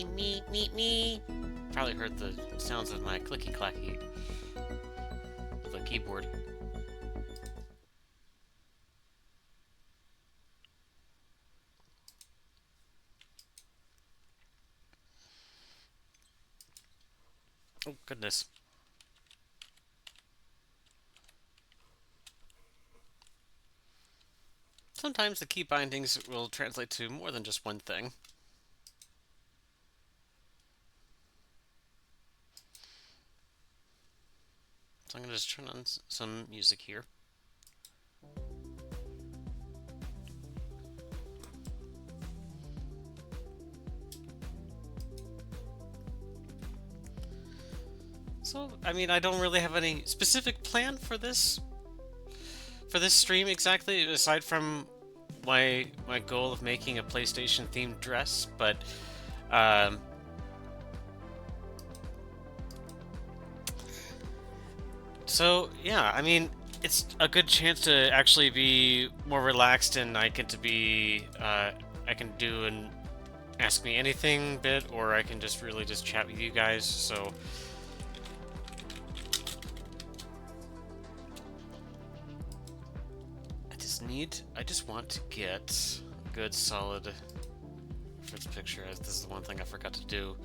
Me. Probably heard the sounds of my clicky clacky the keyboard. Oh goodness. Sometimes the key bindings will translate to more than just one thing. So I'm gonna just turn on some music here. So, I mean, I don't really have any specific plan for this stream exactly, aside from my goal of making a PlayStation themed dress. But um, so yeah, I mean, it's a good chance to actually be more relaxed, and I can do an ask me anything bit, or I can just really just chat with you guys. So I just want to get a good solid reference picture. This is the one thing I forgot to do.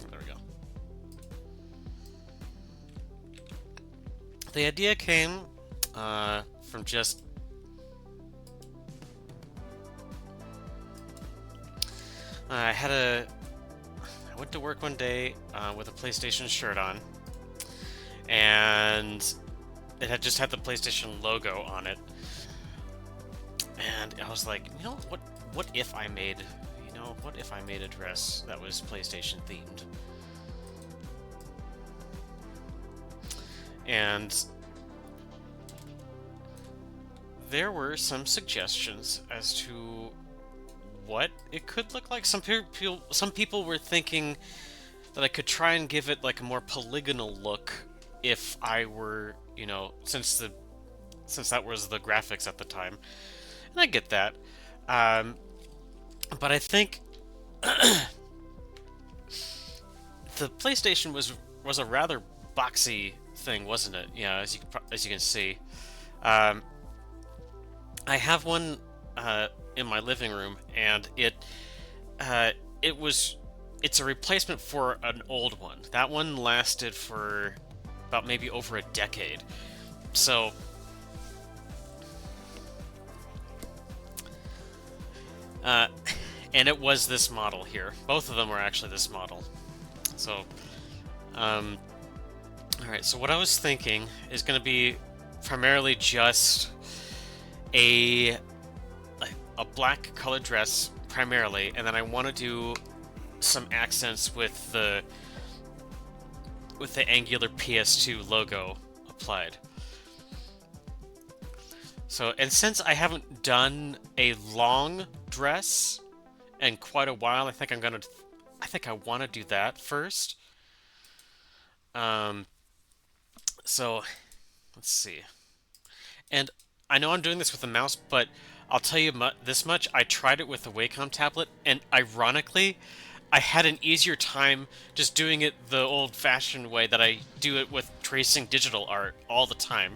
There we go. The idea came from just I went to work one day with a PlayStation shirt on, and it had just had the PlayStation logo on it, and I was like, what if I made, what if I made a dress that was PlayStation themed? And there were some suggestions as to what it could look like. Some people were thinking that I could try and give it like a more polygonal look if I were, since that was the graphics at the time, and I get that. But I think the PlayStation was a rather boxy thing, wasn't it? Yeah, as you can see. Um, I have one in my living room, and uh, it was it's a replacement for an old one. That one lasted for about maybe over a decade. So uh, and it was this model here. Both of them were actually this model. So all right. So what I was thinking is going to be primarily just a a black colored dress primarily, and then I want to do some accents with the angular PS2 logo applied. So, and since I haven't done a long dress in quite a while, I think I want to do that first. Um, so let's see. And I know I'm doing this with a mouse, but I'll tell you this much. I tried it with the Wacom tablet, and ironically, I had an easier time just doing it the old-fashioned way that I do it with tracing digital art all the time.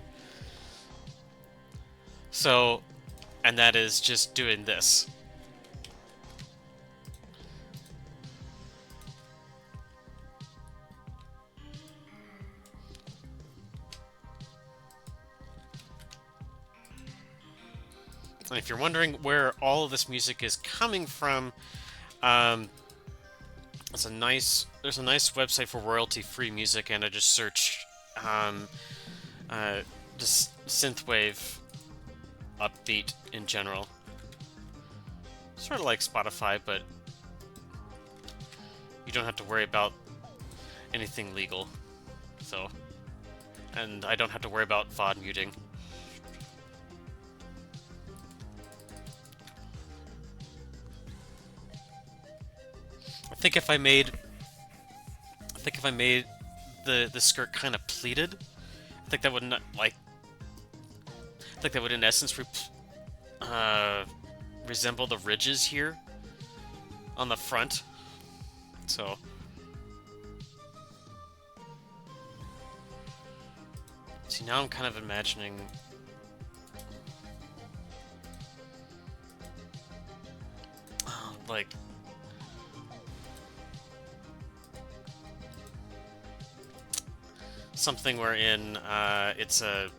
So, and that is just doing this. And if you're wondering where all of this music is coming from, um, there's a nice website for royalty-free music, and I just search um, just synthwave upbeat in general. Sort of like Spotify, but you don't have to worry about anything legal. So, and I don't have to worry about VOD muting. I think if I made think if I made the skirt kind of pleated, I think that would not like. I think that would in essence resemble the ridges here on the front. So. See, now I'm kind of imagining like something wherein it's a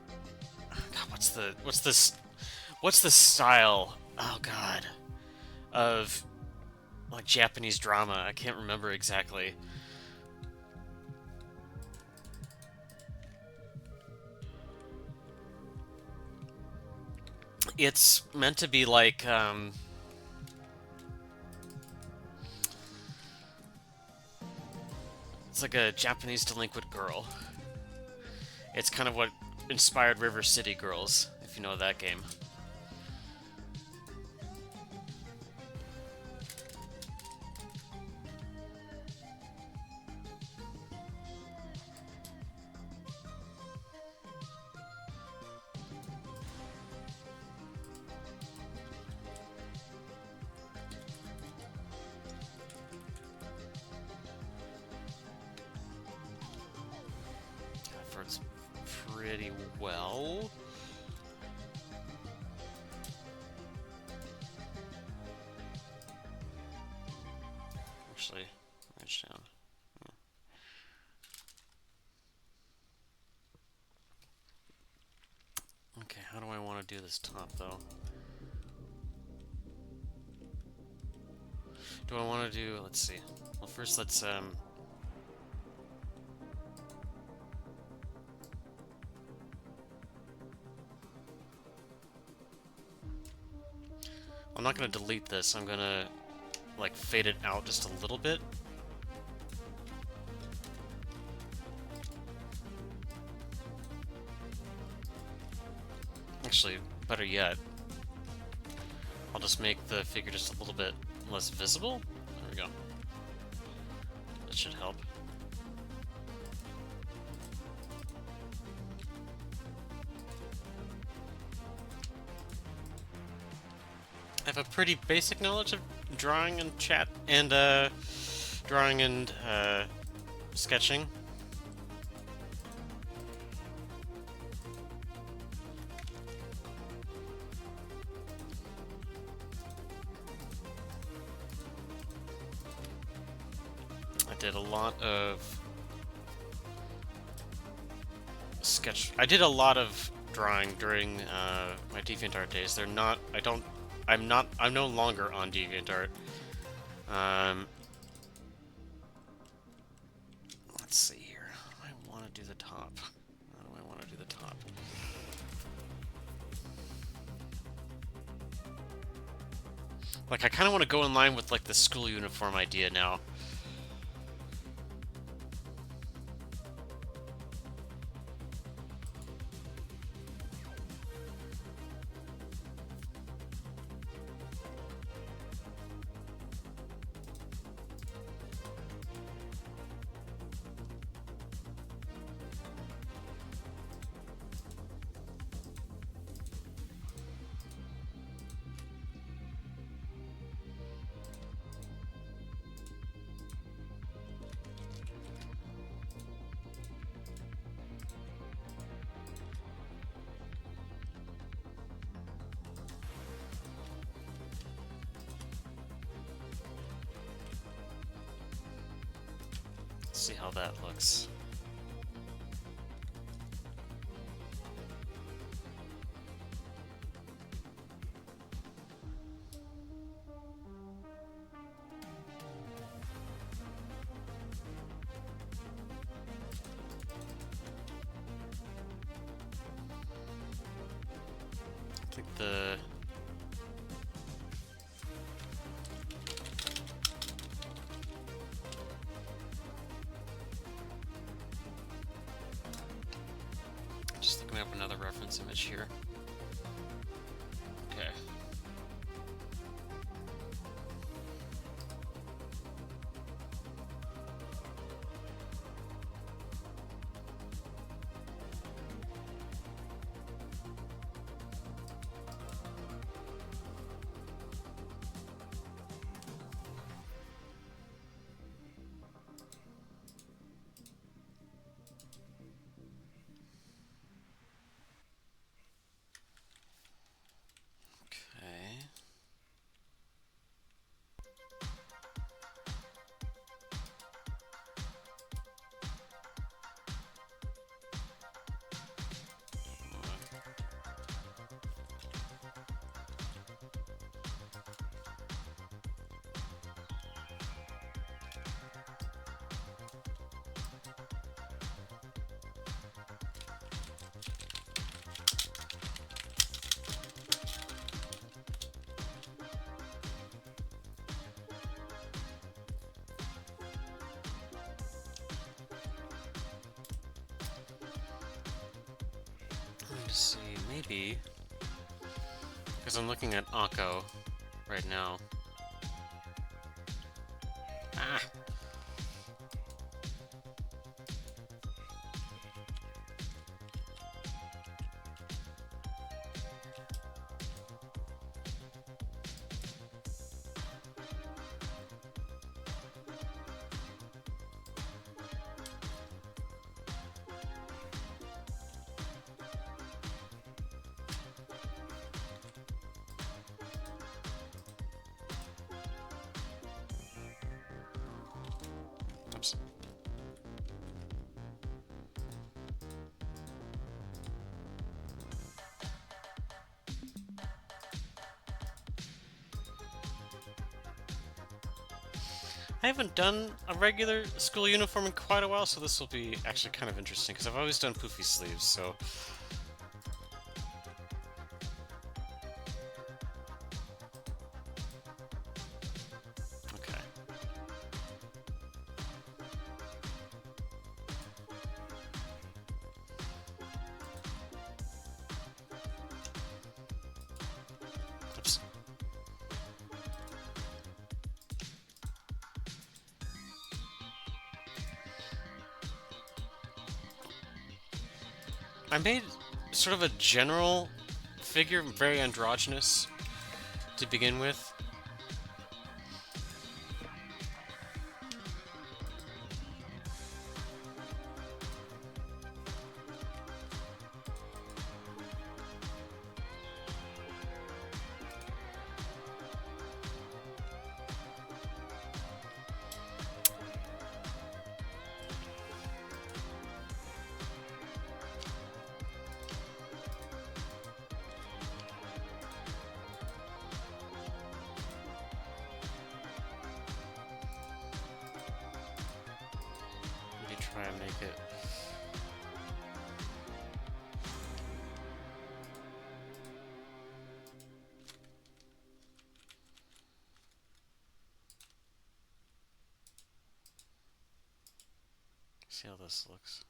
God, what's the style? Oh God, of like Japanese drama. I can't remember exactly. It's meant to be like it's like a Japanese delinquent girl. It's kind of what inspired River City Girls, if you know that game. That works pretty well. Actually, edge down. Okay, how do I want to do this top though? Do I want to do, let's see. Well, first let's I'm not going to delete this. I'm going to like fade it out just a little bit. Actually, better yet, I'll just make the figure just a little bit less visible. There we go. That should help. I have a pretty basic knowledge of drawing and chat and drawing and sketching. I did a lot of I did a lot of drawing during my DeviantArt days. They're not. I'm no longer on DeviantArt. Let's see here. How do I want to do the top? How do I want to do the top? Like, I kind of want to go in line with like the school uniform idea now. See how that looks. I think the looking up another reference image here. Okay. maybe, because I'm looking at Akko right now. Ah! Oops. I haven't done a regular school uniform in quite a while, so this will be actually kind of interesting, because I've always done poofy sleeves, so... Okay. Oops. I made sort of a general figure, very androgynous to begin with. Try and make it. See how this looks.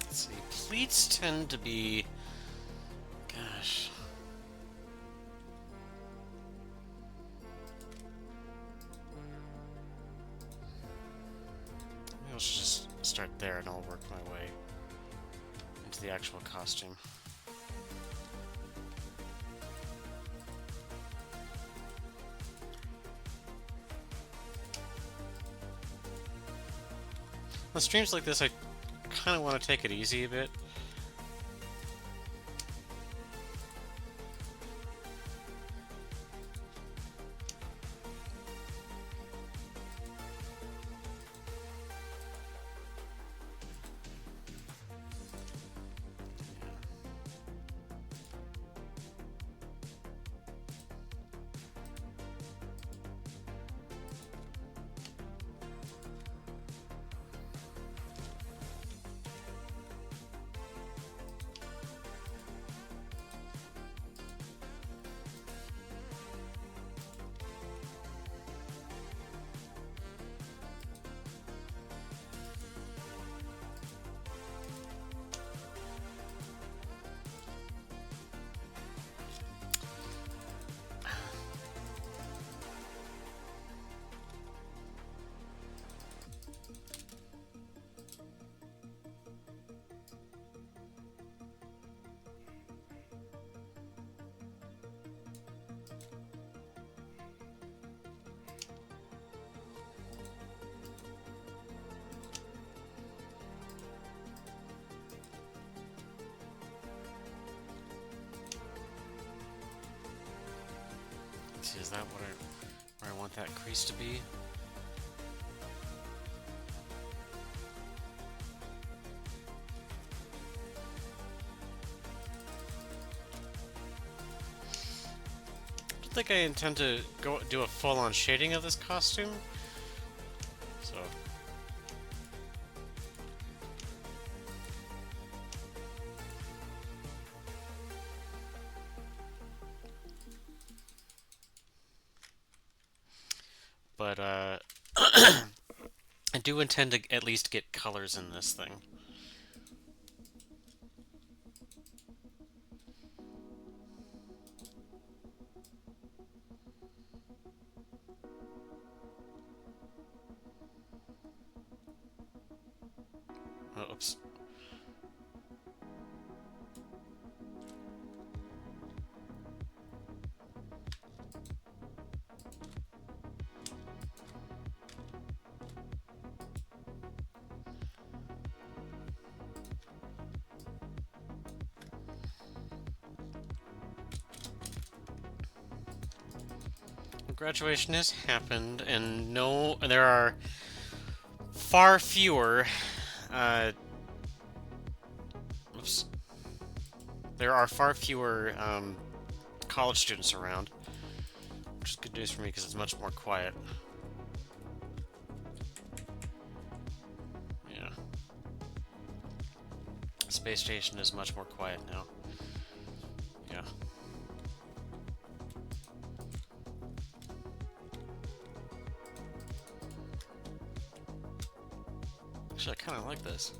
Let's see, pleats tend to be... Gosh. Maybe I'll just start there and I'll work my way into the actual costume. On streams like this, I kind of want to take it easy a bit. Is that what where I want that crease to be? I don't think I intend to go do a full-on shading of this costume. So. But, I do intend to at least get colors in this thing. Oh, oops. Graduation has happened, and no, there are far fewer, oops. There are far fewer, college students around, which is good news for me because it's much more quiet. Yeah. Space station is much more quiet now. Yeah. Actually, I kind of like this.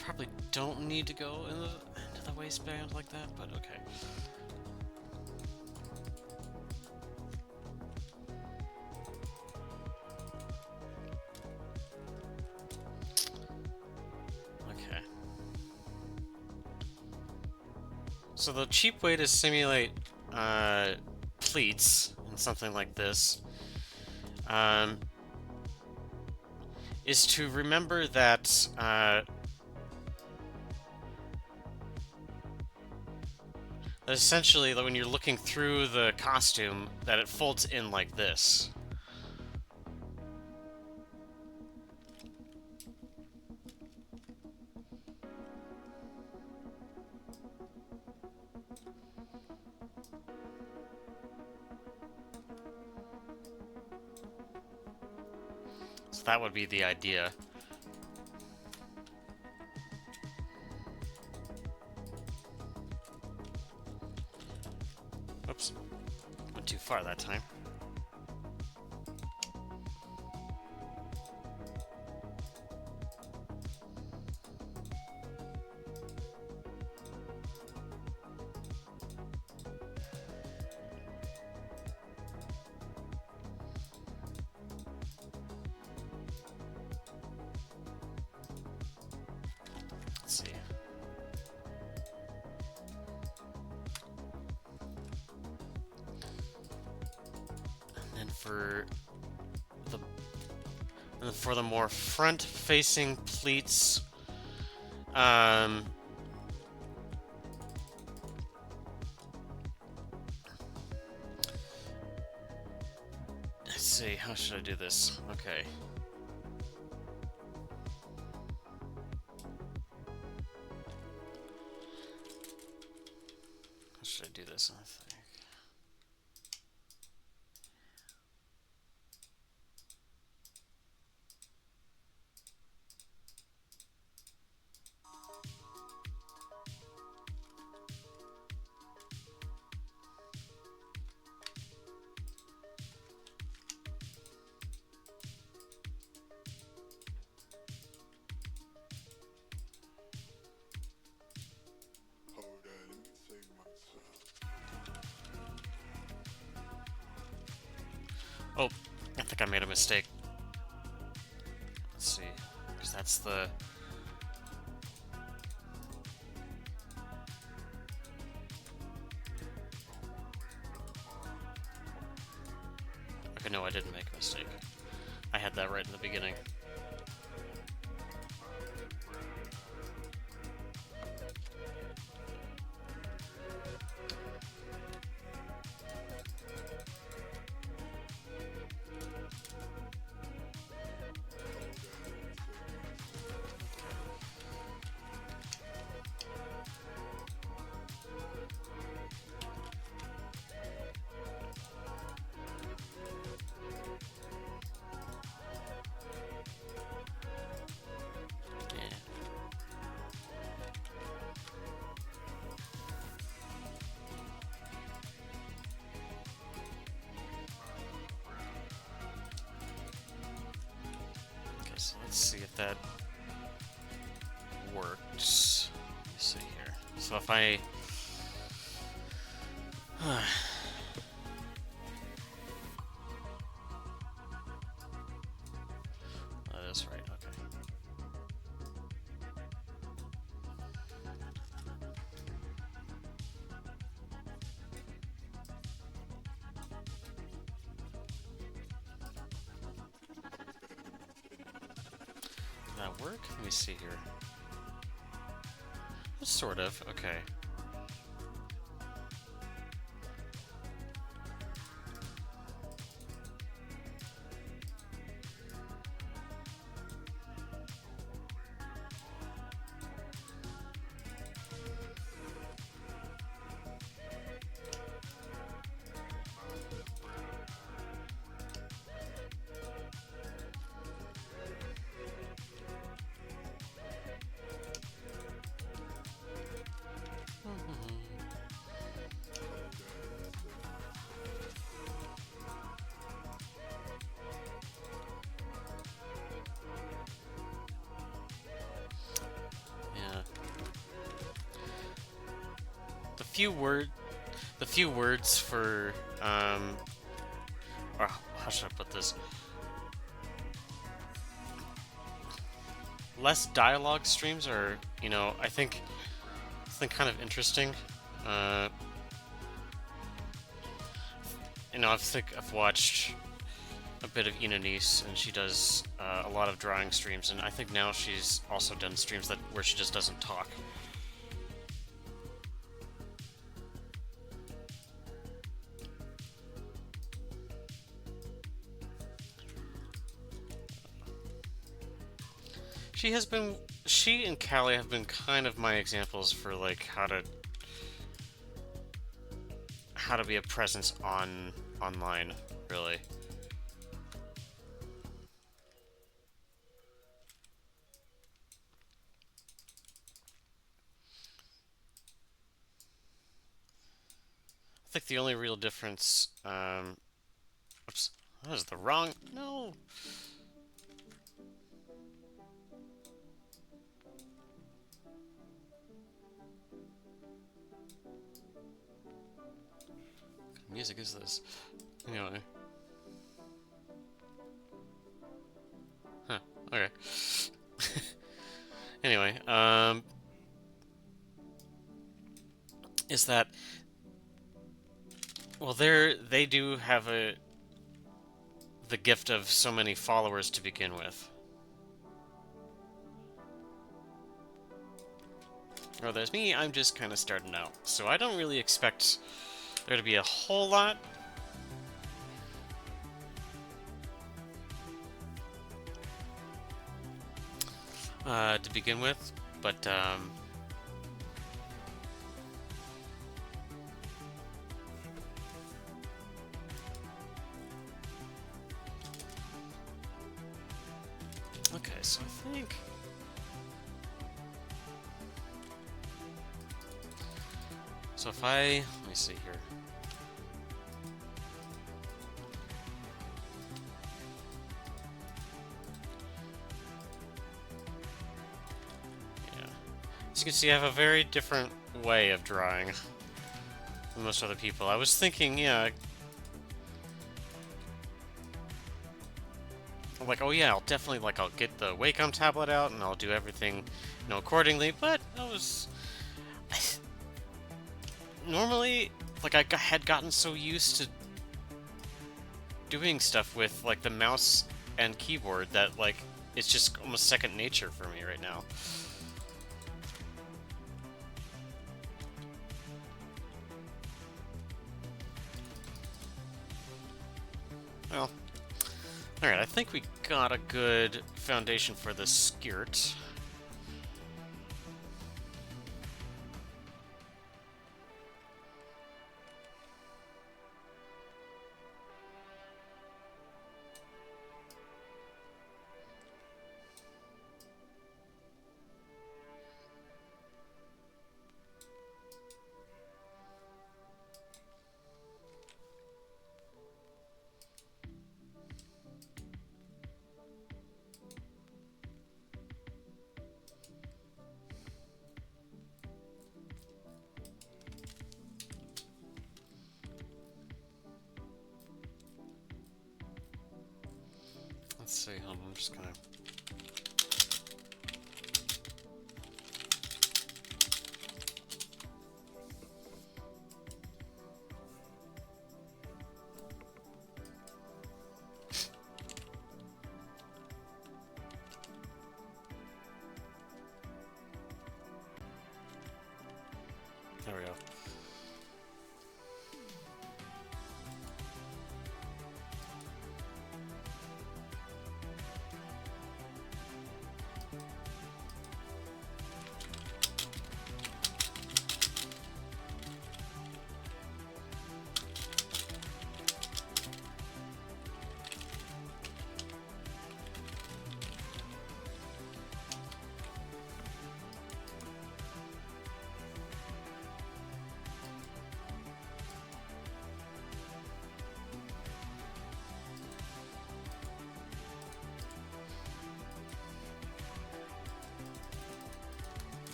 Probably don't need to go into the waistband like that, but okay. Okay. So the cheap way to simulate pleats in something like this is to remember that essentially, when you're looking through the costume, that it folds in like this. So that would be the idea. Oops. Went too far that time. Let's see. And for the more front-facing pleats, let's see, how should I do this? Okay. How should I do this? I think. Oh, I think I made a mistake. Let's see. because that's the... Okay, no, I didn't make a mistake. I had that right in the beginning. So let's see if that works. Let me see here. So if I... that is right, okay. Did that work? Let me see here. Sort of, okay. The few words for or how should I put this? Less dialogue streams are, you know, I think kind of interesting. You know, I've watched a bit of Inanise, and she does a lot of drawing streams, and I think now she's also done streams where she just doesn't talk. She and Callie have been kind of my examples for like how to be a presence online, really. I think the only real difference, oops, that was the wrong, no. What music is this? Anyway. Huh, okay. Anyway, is that, well, they do have the gift of so many followers to begin with. Oh, there's me, I'm just kind of starting out, so I don't really expect there to be a whole lot. To begin with, but okay, so I think so if let me see here. As you can see, I have a very different way of drawing than most other people. I was thinking, yeah, I'm like, oh yeah, I'll definitely I'll get the Wacom tablet out and I'll do everything, accordingly. But I was normally I had gotten so used to doing stuff with the mouse and keyboard that it's just almost second nature for me right now. Well, alright, I think we got a good foundation for the skirt. Let's see, hold on, I'm just gonna... There we go.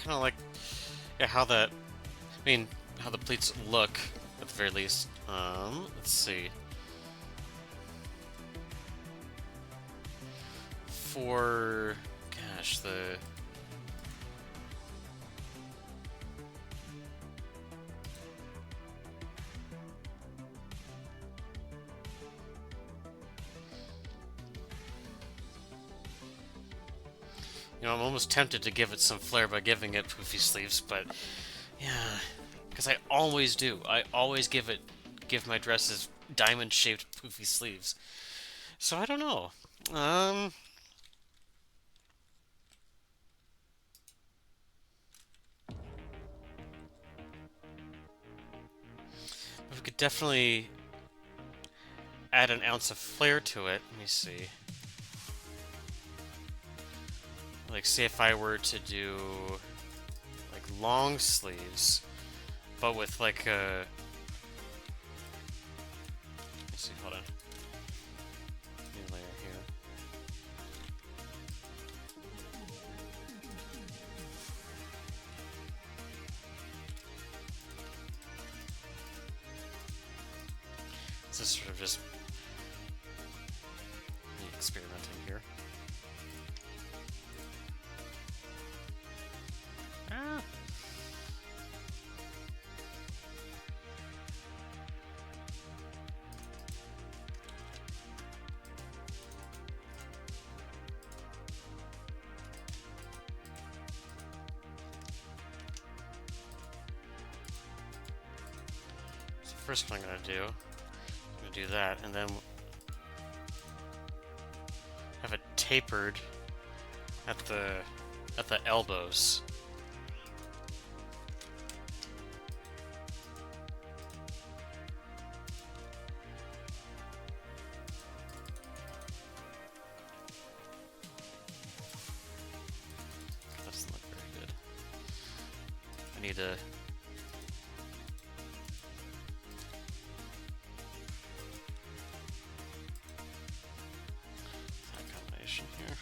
Kind of yeah, how how the pleats look at the very least. Let's see. For, gosh, the... I'm almost tempted to give it some flair by giving it poofy sleeves, but yeah, because I always do. I always give my dresses diamond-shaped poofy sleeves. So I don't know. We could definitely add an ounce of flair to it. Let me see. Say if I were to do long sleeves, but with a... Let me see, hold on. New layer here. This is sort of just me experimenting here. Ah. So first what I'm going to do, do that, and then have it tapered at the elbows. That doesn't look very good. I need to... Here.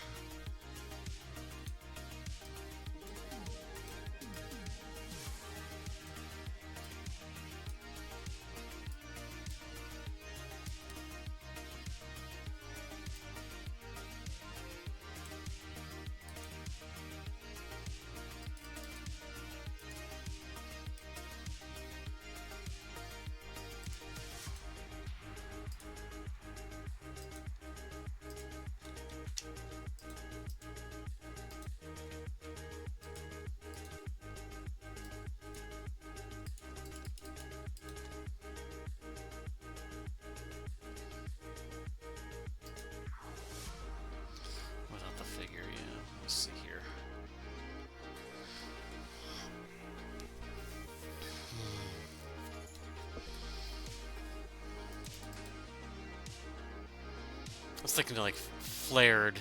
I was thinking of like flared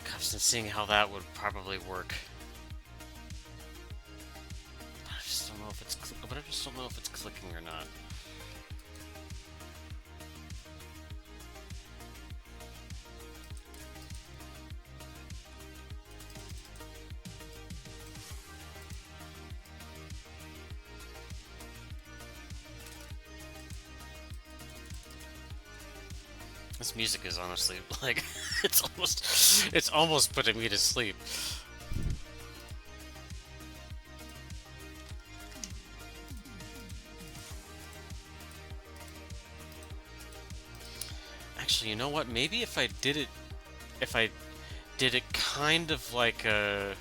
cuffs and seeing how that would probably work. I just don't know if it's, but I just don't know if it's clicking or not. This music is honestly like it's almost putting me to sleep. Actually, you know what? Maybe if I did it kind of like a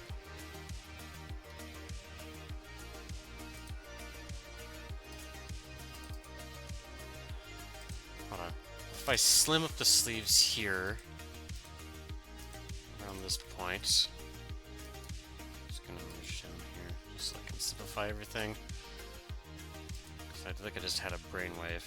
hold on. If I slim up the sleeves here around this point, just gonna move down here just so I can simplify everything. Because I think I just had a brainwave.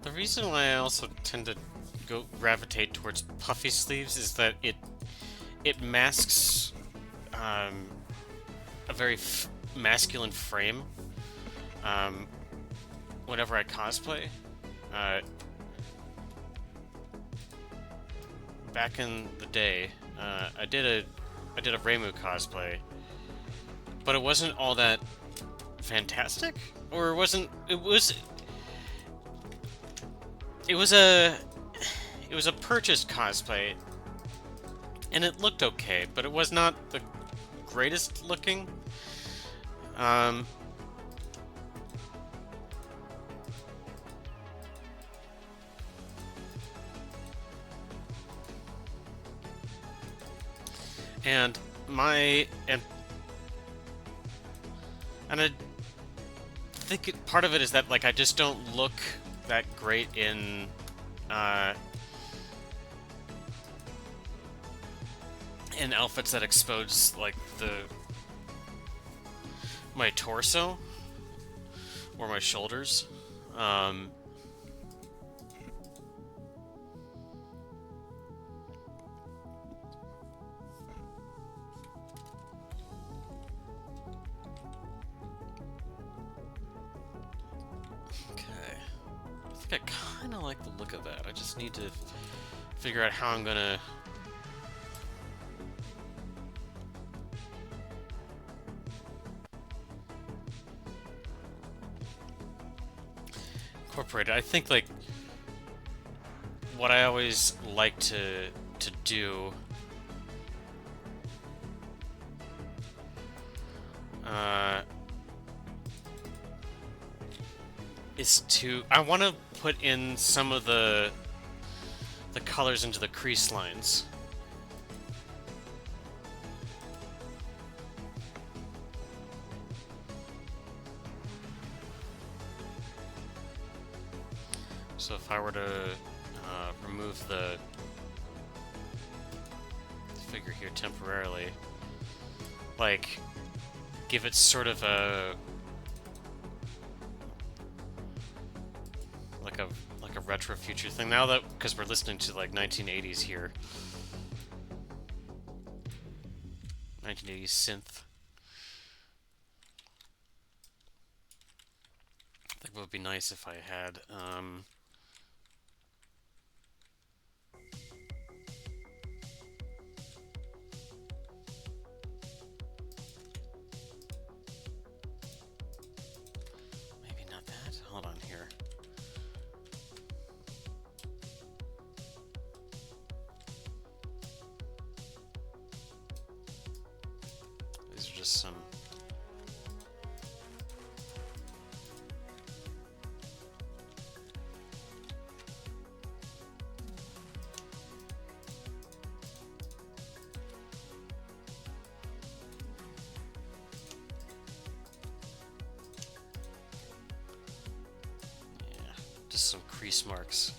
The reason why I also tend to gravitate towards puffy sleeves is that it masks a very masculine frame whenever I cosplay. Back in the day, I did a Reimu cosplay, but it wasn't all that fantastic, or it wasn't. It was a purchased cosplay, and it looked okay, but it was not the greatest looking. And I think part of it is that like I just don't look that great in outfits that expose like my torso or my shoulders. I kind of like the look of that. I just need to figure out how I'm gonna incorporate it. I think like what I always like to do is I want to put in some of the colors into the crease lines. So if I were to remove the figure here temporarily, like give it sort of a like a retro future thing. Now that because we're listening to like 1980s here, 1980s synth. I think it would be nice if I had maybe not that. Hold on here. just some... just some crease marks.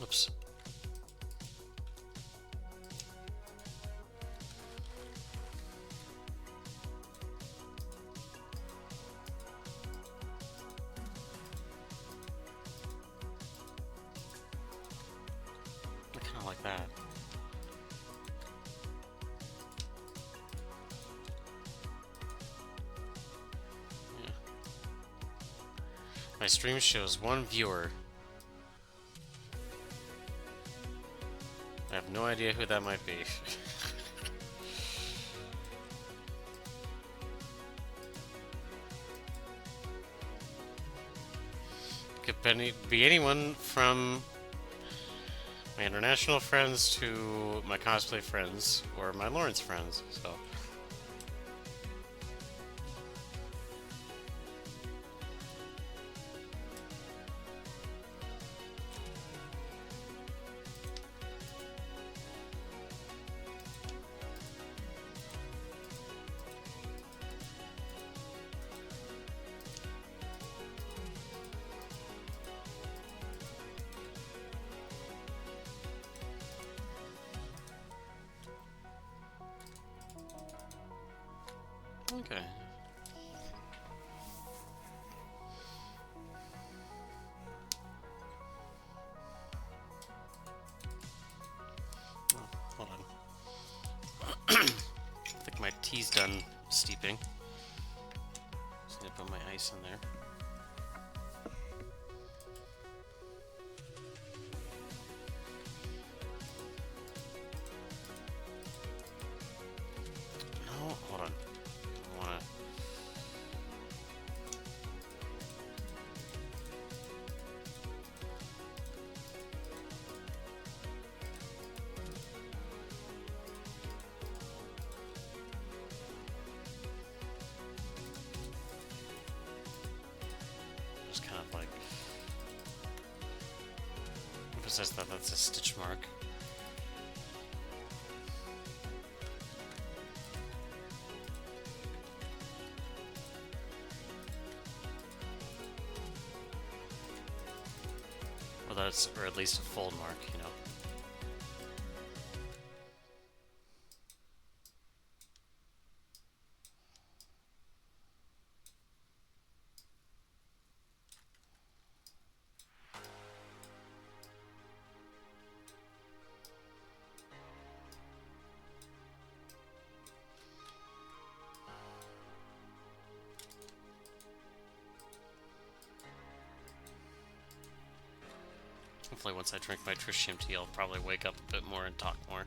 Oops. I kind of like that. Yeah. My stream shows 1 viewer. I have no idea who that might be. Could be anyone from my international friends to my cosplay friends or my Lawrence friends, so... Okay. Oh, hold on. I think my tea's done steeping. Just gonna put my ice in there. No, hold on. I wanna... Just kind of like... emphasize that that's a stitch mark. Or that's, or at least a fold mark, you know. Hopefully once I drink my Trisham tea, I'll probably wake up a bit more and talk more.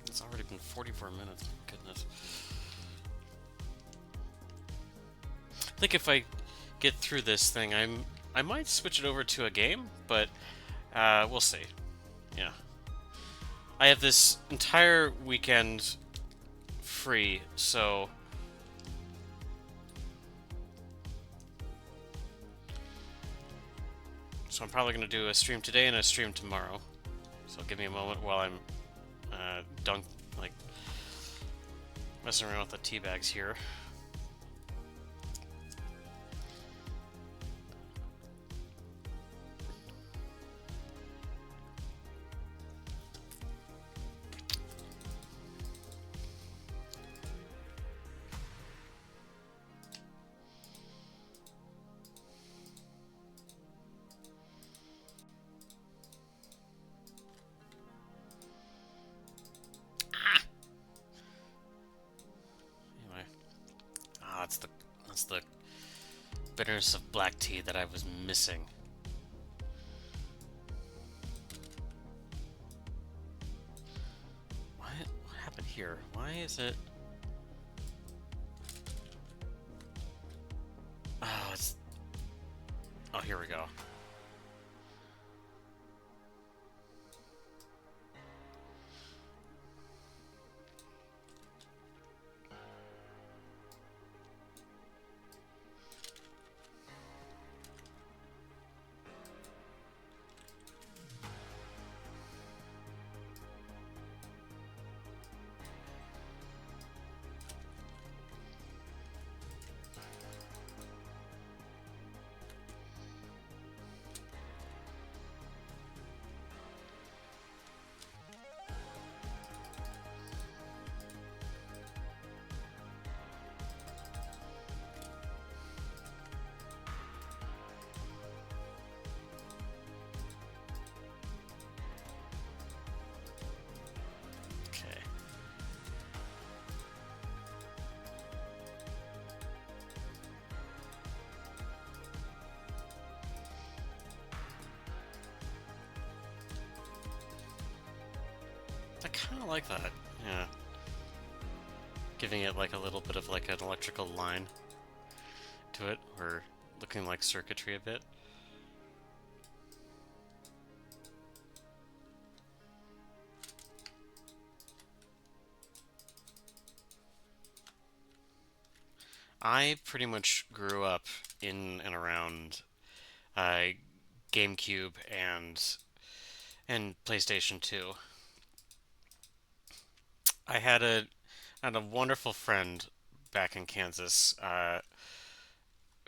It's already been 44 minutes, goodness. I think if I get through this thing, I might switch it over to a game, but We'll see. Yeah. I have this entire weekend free, so I'm probably going to do a stream today and a stream tomorrow. So give me a moment while I'm like messing around with the tea bags here. Anyway, that's the bitterness of black tea that I was missing. What happened here? Why is it? Oh, here we go. I kind of like that, yeah. Giving it like a little bit of like an electrical line to it, or looking like circuitry a bit. I pretty much grew up in and around GameCube and PlayStation 2. I had a wonderful friend back in Kansas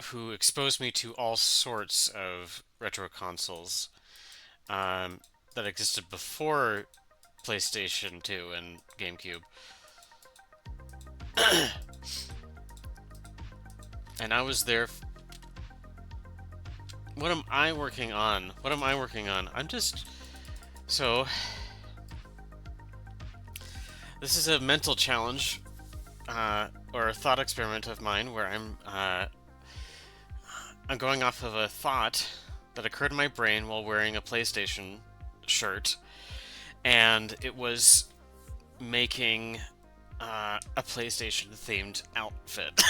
who exposed me to all sorts of retro consoles that existed before PlayStation 2 and GameCube. And I was there. What am I working on? What am I working on? I'm just... So... This is a mental challenge, or a thought experiment of mine, where I'm going off of a thought that occurred in my brain while wearing a PlayStation shirt, and it was making a PlayStation-themed outfit.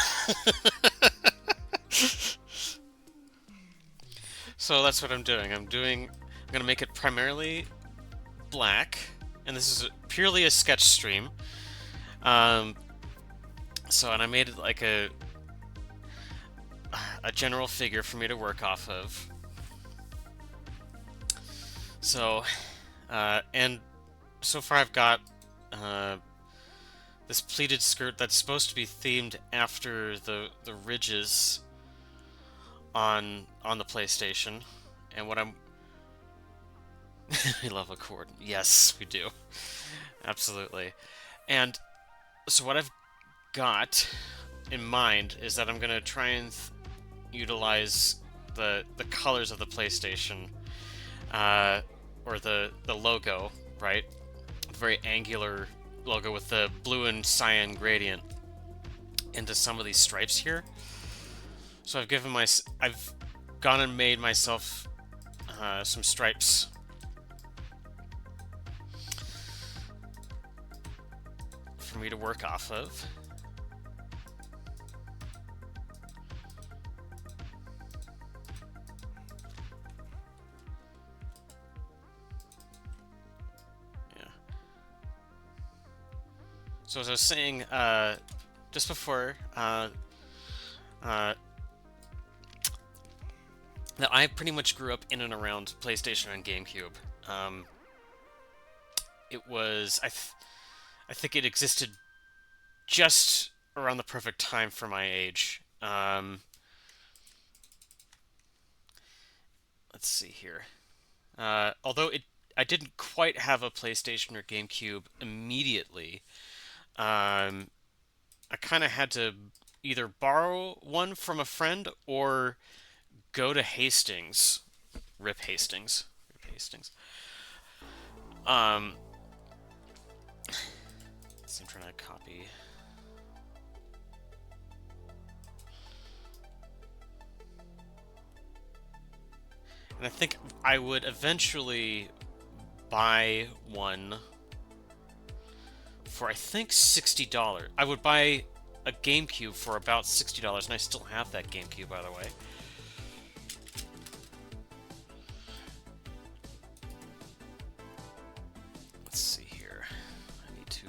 So that's what I'm doing. I'm gonna make it primarily black, and this is purely a sketch stream. And I made it like a general figure for me to work off of. So, and so far I've got this pleated skirt that's supposed to be themed after the ridges on the PlayStation, and what I'm I love a cord. Yes, we do. Absolutely. And so what I've got in mind is that I'm going to try and utilize the colors of the PlayStation, or the logo, right? Very angular logo with the blue and cyan gradient into some of these stripes here. So I've gone and made myself some stripes for me to work off of. So as I was saying just before, uh, that I pretty much grew up in and around PlayStation and GameCube. Um, it was I think it existed just around the perfect time for my age. Let's see here. Although I didn't quite have a PlayStation or GameCube immediately. Um, I kind of had to either borrow one from a friend or go to Hastings. Rip Hastings. Rip Hastings. Um, so I'm trying to copy. And I think I would eventually buy one for I think $60. I would buy a GameCube for about $60, and I still have that GameCube, by the way. Let's see here. I need to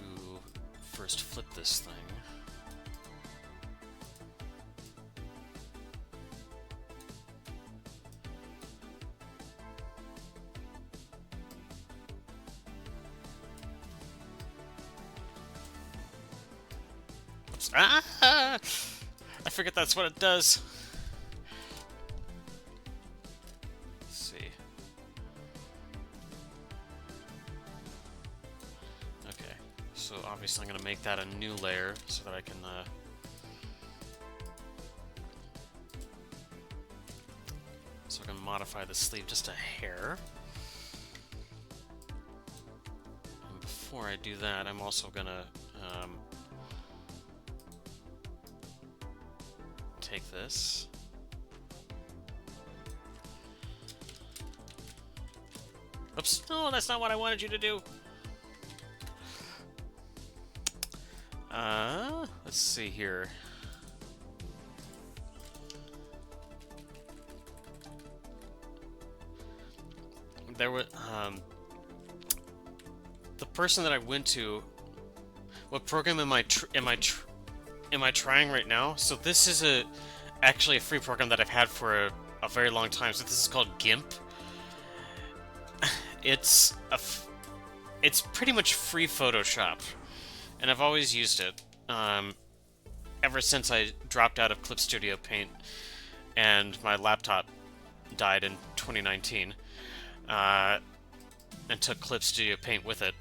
first flip this thing. Oops. Ah! I forget that's what it does. Let's see. Okay, so obviously I'm going to make that a new layer so that I can modify the sleeve just a hair. And before I do that, I'm also going to take this. Oops, no, that's not what I wanted you to do. Let's see here. There was, the person that I went to, what program am I trying right now? So this is actually a free program that I've had for a very long time. So this is called GIMP. It's pretty much free Photoshop, and I've always used it ever since I dropped out of Clip Studio Paint and my laptop died in 2019, and took Clip Studio Paint with it.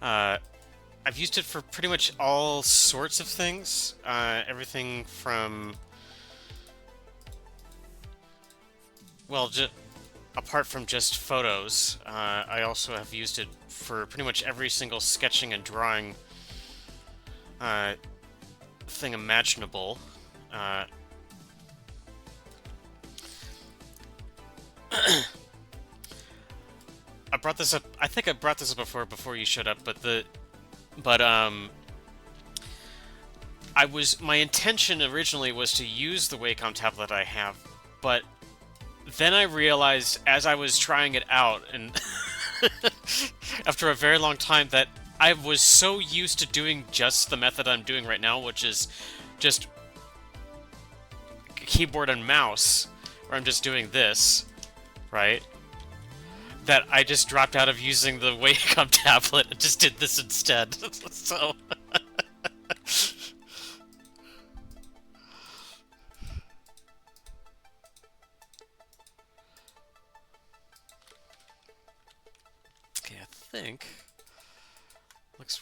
I've used it for pretty much all sorts of things. Everything from, well, apart from just photos, I also have used it for pretty much every single sketching and drawing thing imaginable. I brought this up. I think I brought this up before you showed up, my intention originally was to use the Wacom tablet I have, but then I realized as I was trying it out, and after a very long time, that I was so used to doing just the method I'm doing right now, which is just keyboard and mouse, where I'm just doing this, right? That I just dropped out of using the Wacom tablet and just did this instead. So okay, I think looks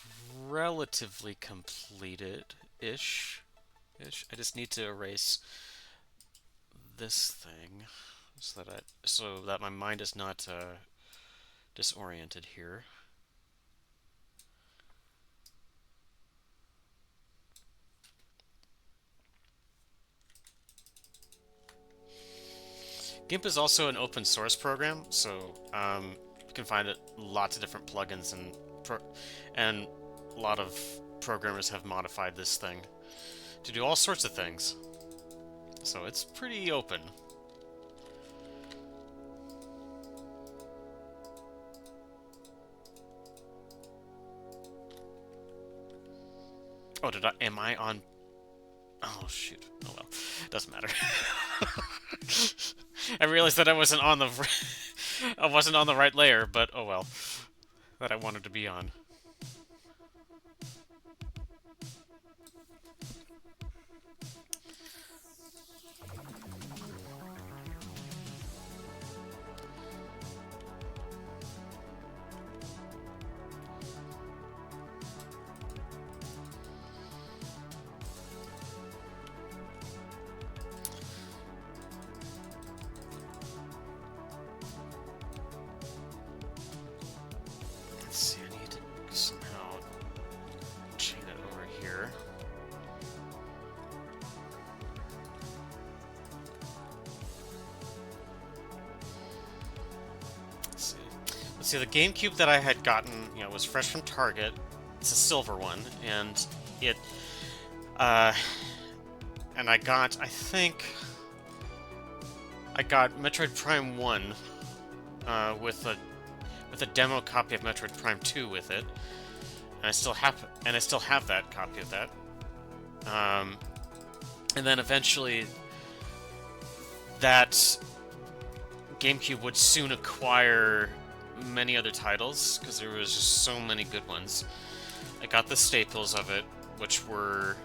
relatively completed-ish. I just need to erase this thing so that my mind is not disoriented here. GIMP is also an open source program, so you can find lots of different plugins, and a lot of programmers have modified this thing to do all sorts of things. So it's pretty open. Oh, am I on... Oh, shoot. Oh, well. Doesn't matter. I realized that I wasn't on the... I wasn't on the right layer, but oh well. That I wanted to be on. Let's see, I need to somehow chain it over here. Let's see, the GameCube that I had gotten, was fresh from Target. It's a silver one, and it, and I got, I think, I got Metroid Prime 1, with a demo copy of Metroid Prime 2 with it, and I still have that copy of that. And then eventually, that GameCube would soon acquire many other titles because there was just so many good ones. I got the staples of it, which were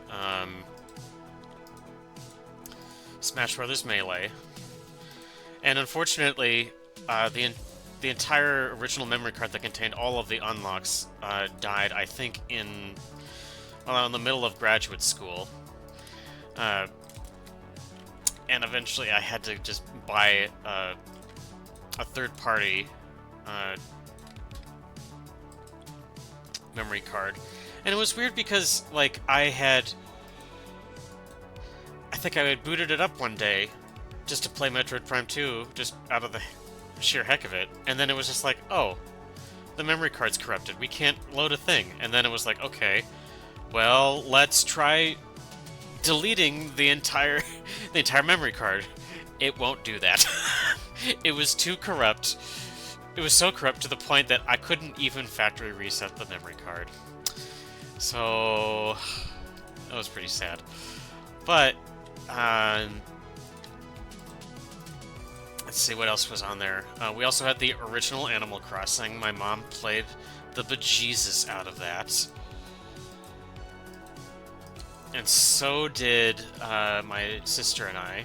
Smash Brothers Melee, and unfortunately, the entire original memory card that contained all of the unlocks died, I think, in the middle of graduate school. And eventually I had to just buy a third-party memory card. And it was weird because, like, I think I had booted it up one day just to play Metroid Prime 2, just out of the sheer heck of it. And then it was just like, oh, the memory card's corrupted. We can't load a thing. And then it was like, okay, well, let's try deleting the entire memory card. It won't do that. It was too corrupt. It was so corrupt to the point that I couldn't even factory reset the memory card. So that was pretty sad. But let's see what else was on there. We also had the original Animal Crossing. My mom played the bejesus out of that. And so did my sister and I.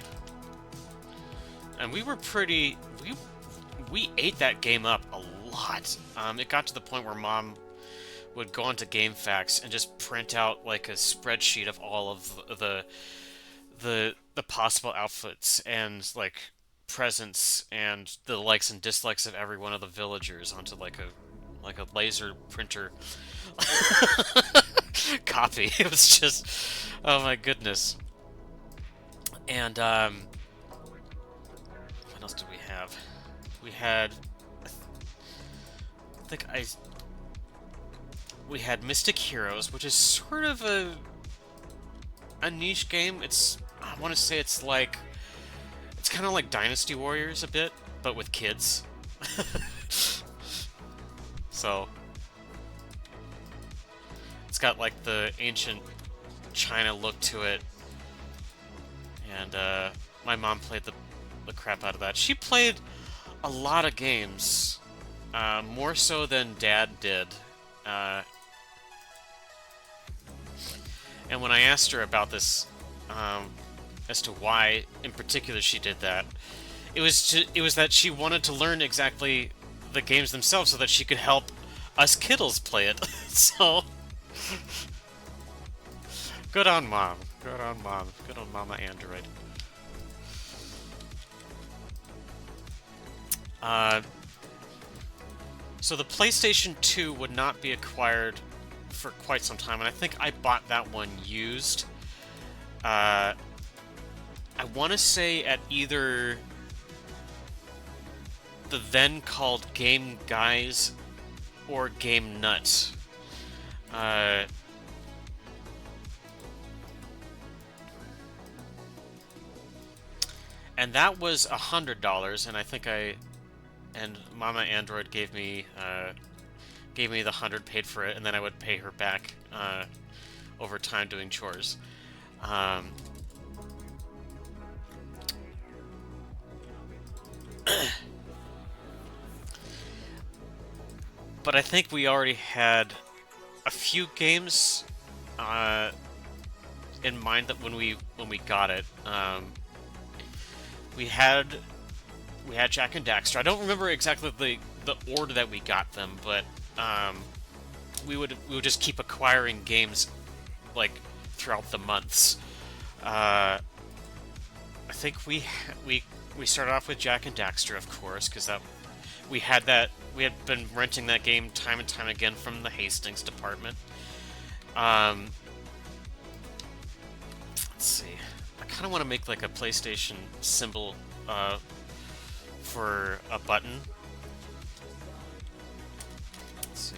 And we were pretty... We ate that game up a lot. It got to the point where Mom would go onto GameFAQs and just print out like a spreadsheet of all of the possible outfits and like presents and the likes and dislikes of every one of the villagers onto like a laser printer copy. It was just, oh my goodness. And what else did we have? We had, we had Mystic Heroes, which is sort of a niche game. I want to say it's kind of like Dynasty Warriors a bit, but with kids. So it's got like the ancient China look to it, and my mom played the crap out of that. She played a lot of games, more so than Dad did. And when I asked her about this, as to why in particular she did that, it was that she wanted to learn exactly the games themselves so that she could help us kiddles play it. So good on Mom. Good on Mom. Good on Mama Android. So the PlayStation 2 would not be acquired for quite some time, and I think I bought that one used. I want to say at either the then called Game Guys or Game Nut. And that was $100, and I think and Mama Android gave me the 100, paid for it, and then I would pay her back over time doing chores. Um, but I think we already had a few games uh, in mind that when we got it. We had we had Jack and Daxter. I don't remember exactly the order that we got them, but um, we would just keep acquiring games like throughout the months. Uh, I think we started off with Jack and Daxter, of course, because that we had been renting that game time and time again from the Hastings department. Um, let's see. I kind of want to make like a PlayStation symbol for a button. Let's see.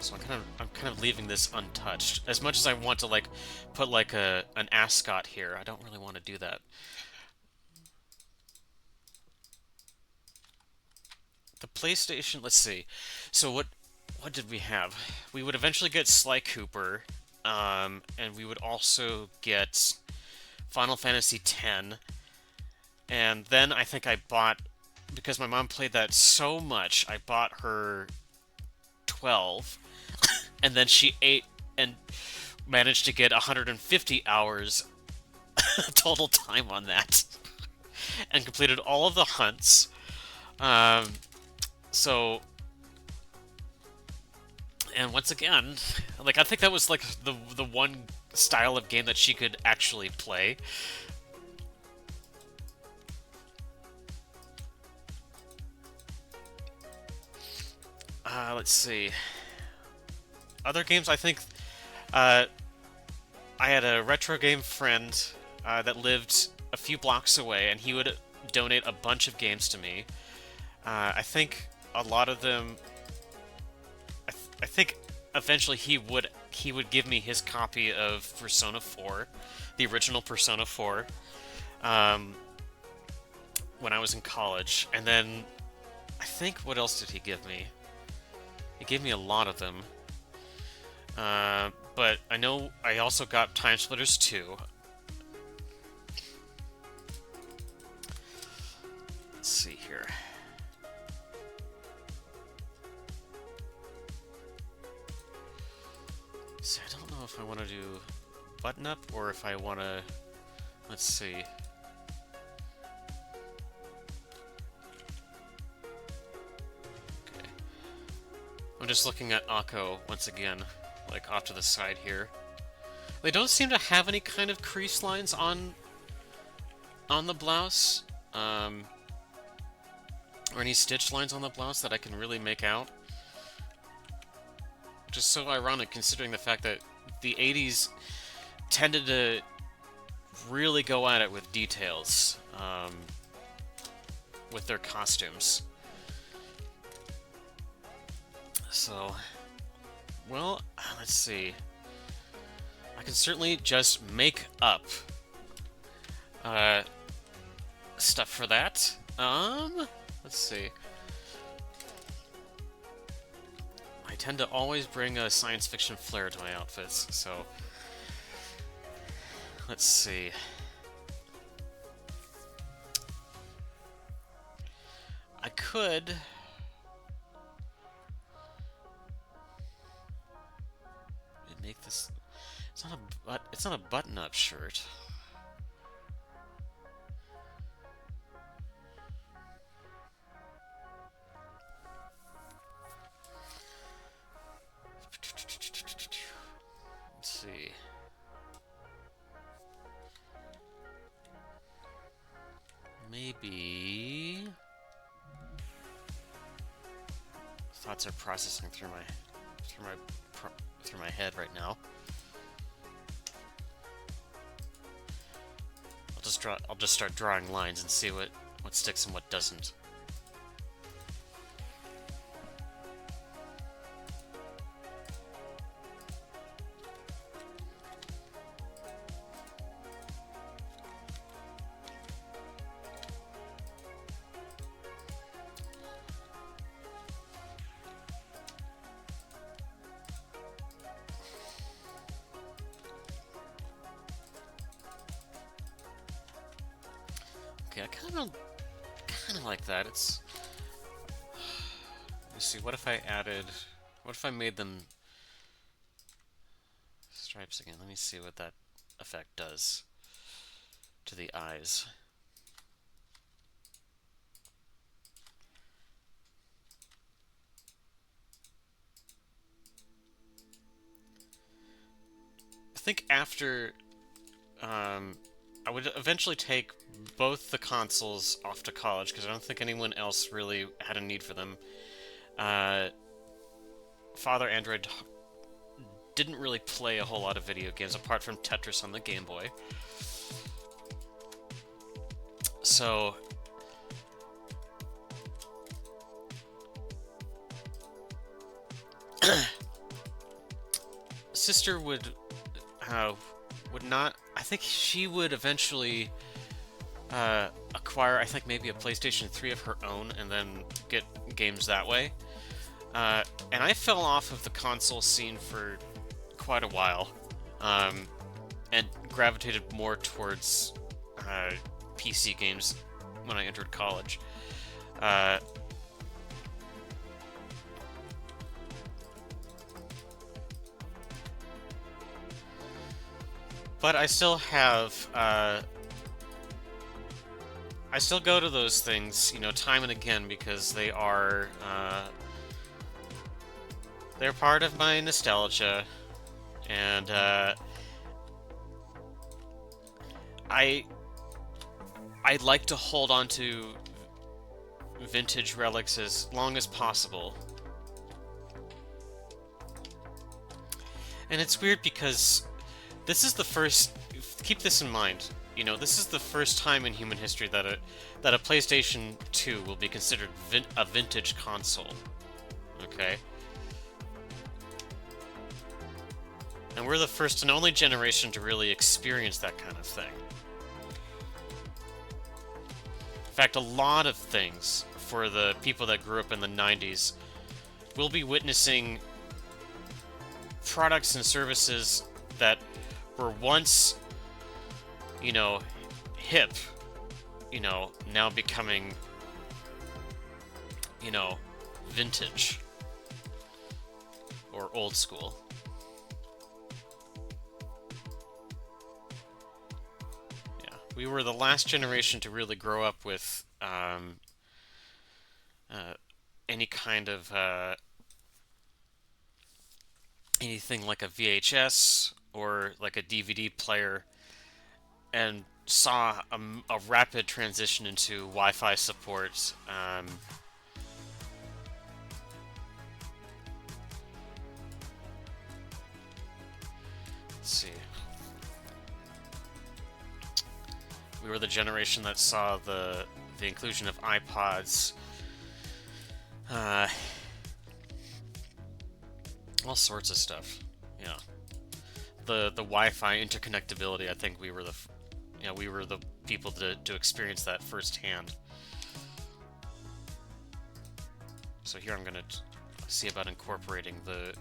So I'm kind of leaving this untouched. As much as I want to like put like an ascot here, I don't really want to do that. The PlayStation, let's see. So what did we have? We would eventually get Sly Cooper, and we would also get Final Fantasy X, and then I think I bought, because my mom played that so much, I bought her 12, and then she ate and managed to get 150 hours total time on that, and completed all of the hunts. Um, so, and once again, like I think that was like the one style of game that she could actually play. Let's see. Other games, I think. Uh, I had a retro game friend that lived a few blocks away, and he would donate a bunch of games to me. I think a lot of them. I think eventually he would give me his copy of Persona 4, the original Persona 4, when I was in college, and then I think what else did he give me? He gave me a lot of them. But I know I also got Time Splitters 2. Let's see here. See, I don't know if I want to do button up or if I want to. Let's see. Okay. I'm just looking at Akko once again, like off to the side here. They don't seem to have any kind of crease lines on the blouse, or any stitch lines on the blouse that I can really make out. Which is so ironic considering the fact that the 80s tended to really go at it with details, with their costumes. So, well, let's see. I can certainly just make up stuff for that. Let's see. I tend to always bring a science fiction flair to my outfits, so let's see. I could make this. It's not a button-up shirt. Let's see. Maybe. Thoughts are processing through my head right now. I'll just start drawing lines and see what sticks and what doesn't. Yeah, kind of like that. It's. Let's see. What if I added? What if I made them stripes again? Let me see what that effect does to the eyes. I think after I would eventually take both the consoles off to college because I don't think anyone else really had a need for them. Father Android didn't really play a whole lot of video games apart from Tetris on the Game Boy. So sister would not. I think she would eventually acquire, I think maybe a PlayStation 3 of her own, and then get games that way. And I fell off of the console scene for quite a while, and gravitated more towards PC games when I entered college. But I still have, I still go to those things, you know, time and again because they are, they're part of my nostalgia, and I'd like to hold on to vintage relics as long as possible. And it's weird because this is the first. Keep this in mind. You know, this is the first time in human history that a PlayStation 2 will be considered a vintage console. Okay. And we're the first and only generation to really experience that kind of thing. In fact, a lot of things for the people that grew up in the 90s will be witnessing products and services that were once, you know, hip, you know, now becoming, you know, vintage or old school. Yeah, we were the last generation to really grow up with any kind of anything like a VHS or like a DVD player, and saw a rapid transition into Wi-Fi support. Let's see. We were the generation that saw the inclusion of iPods. All sorts of stuff. Yeah. The Wi-Fi interconnectability. I think we were the people to experience that firsthand. So here I'm gonna see about incorporating the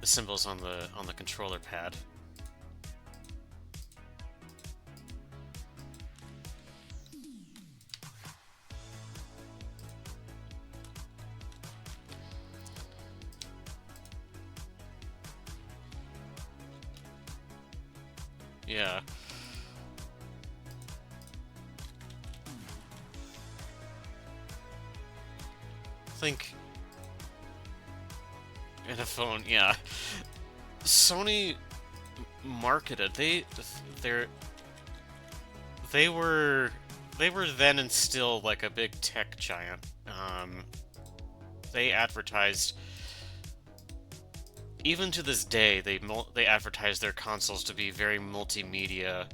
symbols on the controller pad. Yeah. Think in a phone, yeah. Sony marketed they were then and still like a big tech giant. They advertised, even to this day, they advertise their consoles to be very multimedia,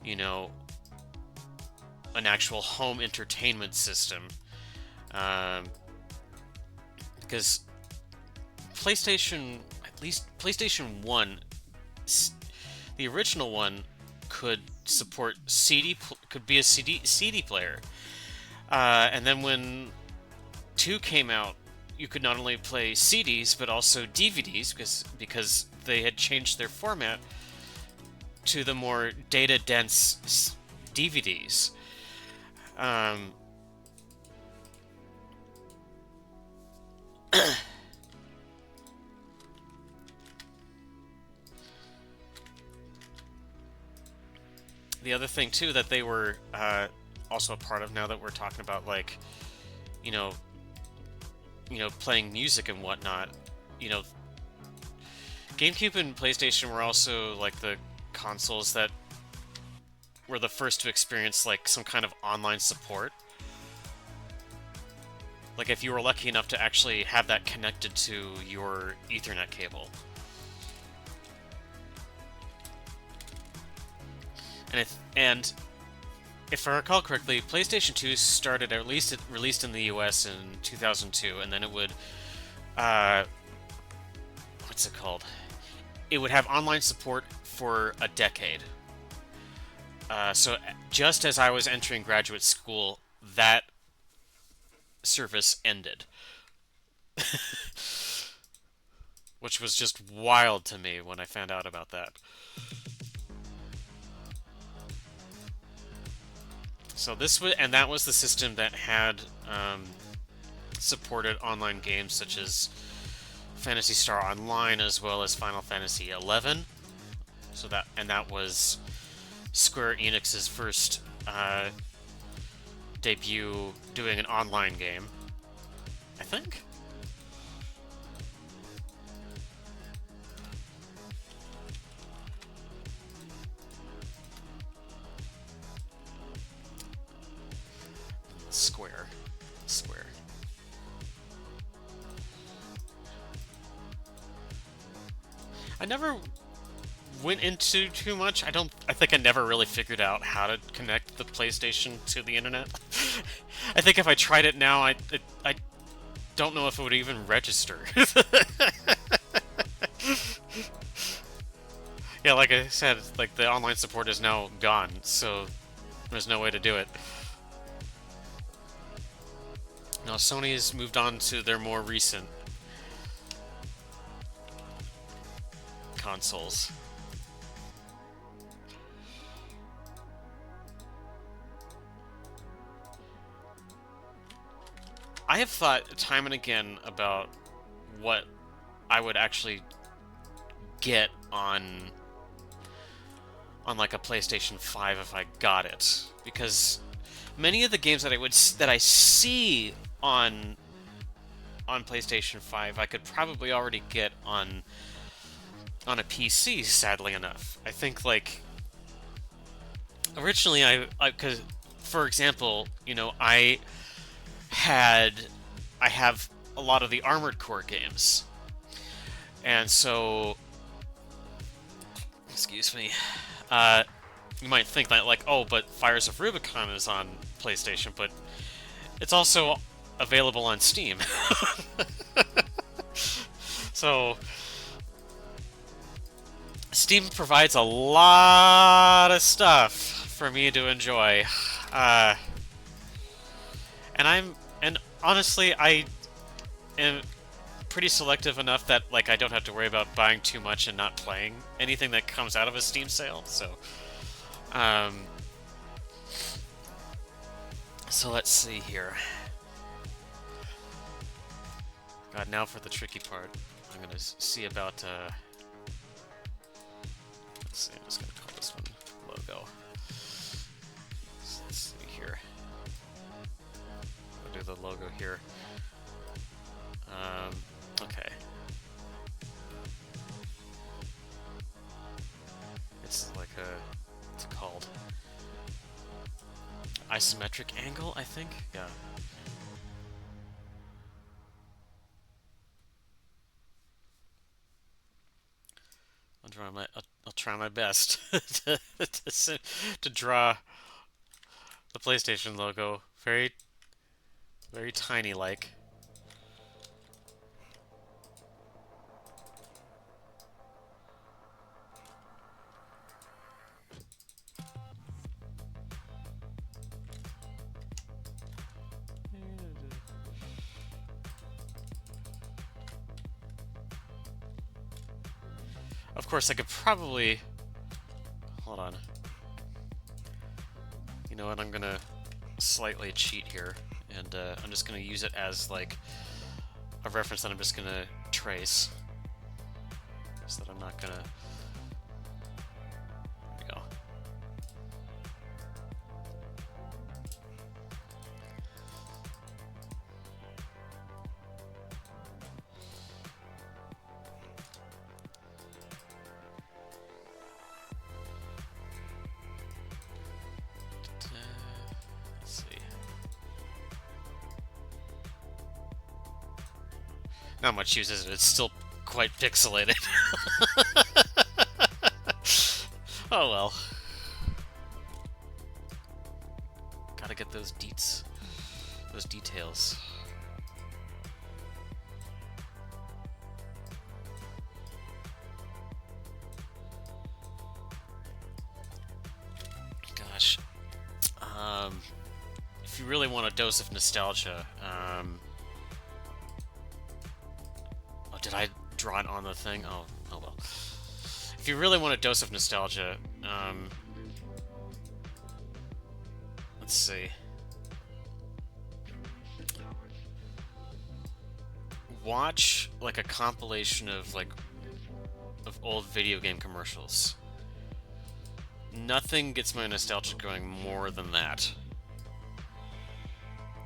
you know, an actual home entertainment system. Because PlayStation, at least PlayStation 1, the original one could support could be a CD player. And then when 2 came out, you could not only play CDs but also DVDs because they had changed their format to the more data dense DVDs. Um, the other thing too that they were also a part of, now that we're talking about like, you know, playing music and whatnot, you know, GameCube and PlayStation were also like the consoles that were the first to experience like some kind of online support. Like if you were lucky enough to actually have that connected to your Ethernet cable. And if I recall correctly, PlayStation 2 started, at least it released in the US in 2002, and then it would, what's it called? It would have online support for a decade. So just as I was entering graduate school, that service ended. Which was just wild to me when I found out about that. So that was the system that had supported online games such as Phantasy Star Online as well as Final Fantasy XI. So that was Square Enix's first debut doing an online game, I think. Square. I never went into too much. I think I never really figured out how to connect the PlayStation to the internet. I think if I tried it now, I don't know if it would even register. Yeah, like I said, like the online support is now gone, so there's no way to do it. Now Sony's moved on to their more recent consoles. I have thought time and again about what I would actually get on like a PlayStation 5 if I got it, because many of the games that I see on PlayStation 5 I could probably already get on a PC, sadly enough. I think like originally cuz for example, you know, I have a lot of the Armored Core games. And so excuse me. You might think that, like, oh, but Fires of Rubicon is on PlayStation, but it's also available on Steam. So, Steam provides a lot of stuff for me to enjoy. And honestly, I am pretty selective enough that, like, I don't have to worry about buying too much and not playing anything that comes out of a Steam sale, so... So let's see here. God, now for the tricky part. I'm gonna see about, let's see, I'm just gonna call this one logo. Let's see here. I'll do the logo here. Okay. It's like what's it called? Isometric angle, I think? Yeah. I'll try my best to draw the PlayStation logo very tiny like. Of course, I could probably... Hold on. You know what, I'm gonna slightly cheat here, and I'm just going to use it as like a reference that I'm just going to trace, so that I'm not going to... There we go. Let's see. Not much use, is it? It's still quite pixelated. Oh well. Gotta get those deets. Those details. Gosh. If you really want a dose of nostalgia, oh, did I draw it on the thing? Oh well. If you really want a dose of nostalgia, let's see. Watch like a compilation of of old video game commercials. Nothing gets my nostalgia going more than that.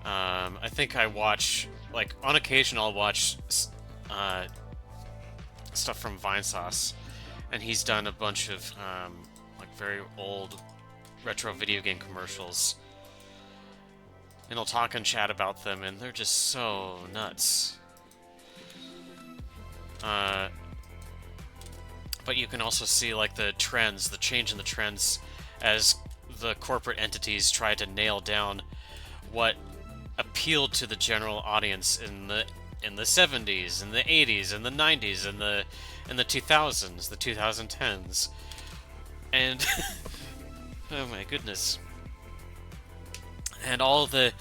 I think I watch, like, on occasion I'll watch stuff from Vinesauce, and he's done a bunch of like very old retro video game commercials, and he'll talk and chat about them, and they're just so nuts. But you can also see like the trends, the change in the trends as the corporate entities try to nail down what appealed to the general audience in the 70s, in the 80s, in the 90s, in the 2000s, the 2010s. And oh my goodness. And all the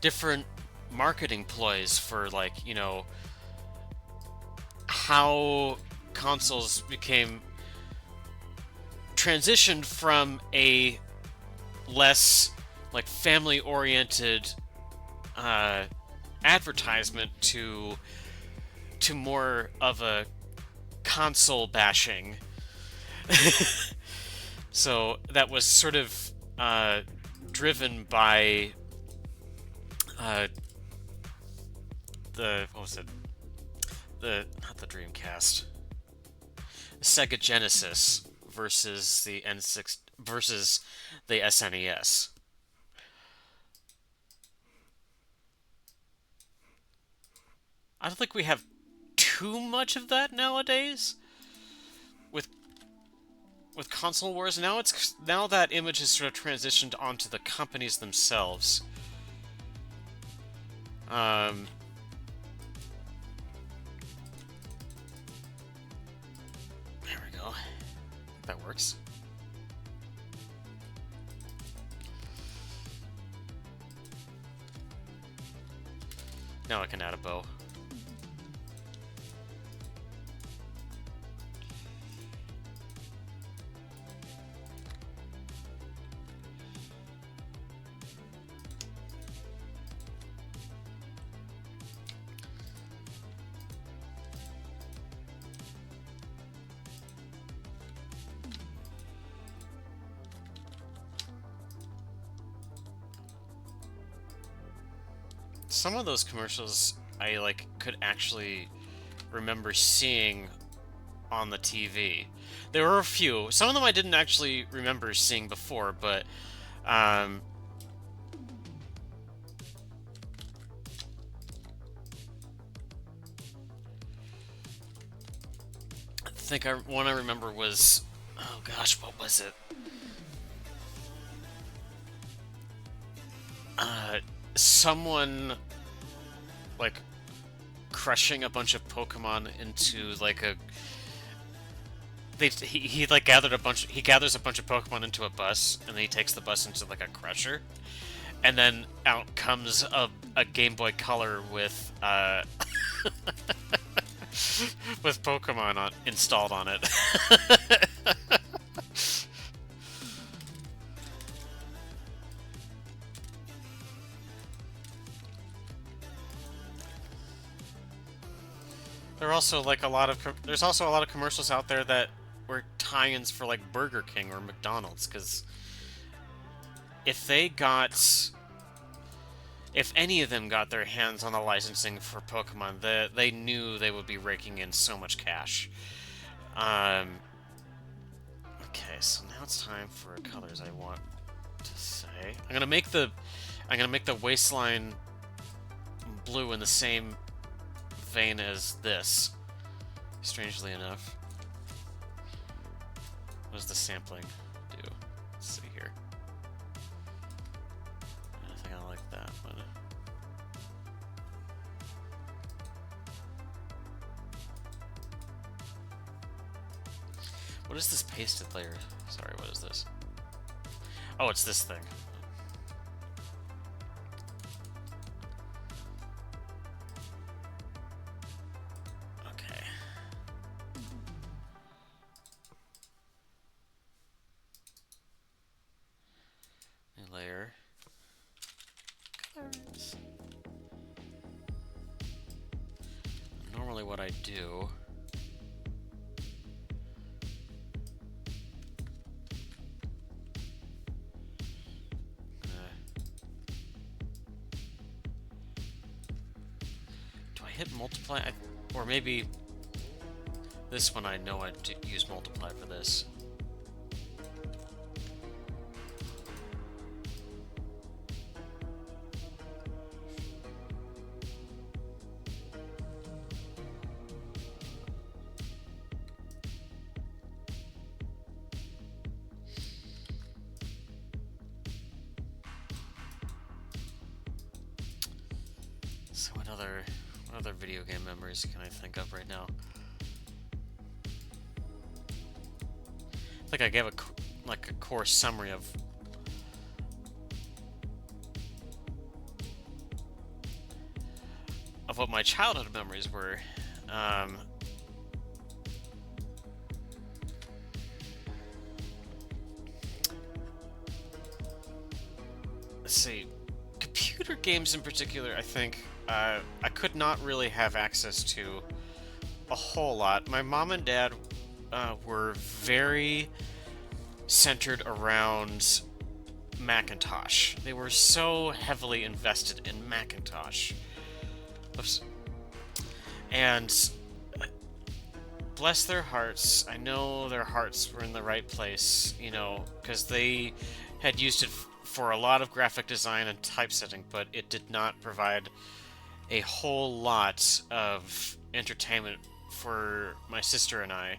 different marketing ploys for, like, you know, how consoles became transitioned from a less like family-oriented advertisement to more of a console bashing. So that was sort of driven by the, what was it? Not the Dreamcast. Sega Genesis versus the N6 versus the SNES. I don't think we have too much of that nowadays with console wars. Now that image has sort of transitioned onto the companies themselves. There we go. That works. Now I can add a bow. Some of those commercials I could actually remember seeing on the TV. There were a few. Some of them I didn't actually remember seeing before, but I think one I remember was, oh gosh, what was it? Someone crushing a bunch of Pokemon into he gathers a bunch of Pokemon into a bus, and then he takes the bus into a crusher, and then out comes a Game Boy Color with with Pokemon installed on it. There are also like a lot of there's also a lot of commercials out there that were tie-ins for like Burger King or McDonald's, because if they got if any of them got their hands on the licensing for Pokemon, they knew they would be raking in so much cash. Um, okay, so now it's time for colors I want to say. I'm gonna make the waistline blue in the same vein as this. Strangely enough. What does the sampling do? Let's see here. I think I like that one. What is this pasted layer? Sorry, what is this? Oh, it's this thing. Okay. New layer. Colors. Normally what I do... hit multiply, or maybe this one I know I'd use multiply for this. So what other video game memories can I think of right now? I think I gave a core summary of what my childhood memories were. Let's see. Computer games in particular, I think I could not really have access to a whole lot. My mom and dad were very centered around Macintosh. They were so heavily invested in Macintosh. Oops. And bless their hearts, I know their hearts were in the right place, you know, because they had used it for a lot of graphic design and typesetting, but it did not provide a whole lot of entertainment for my sister and I.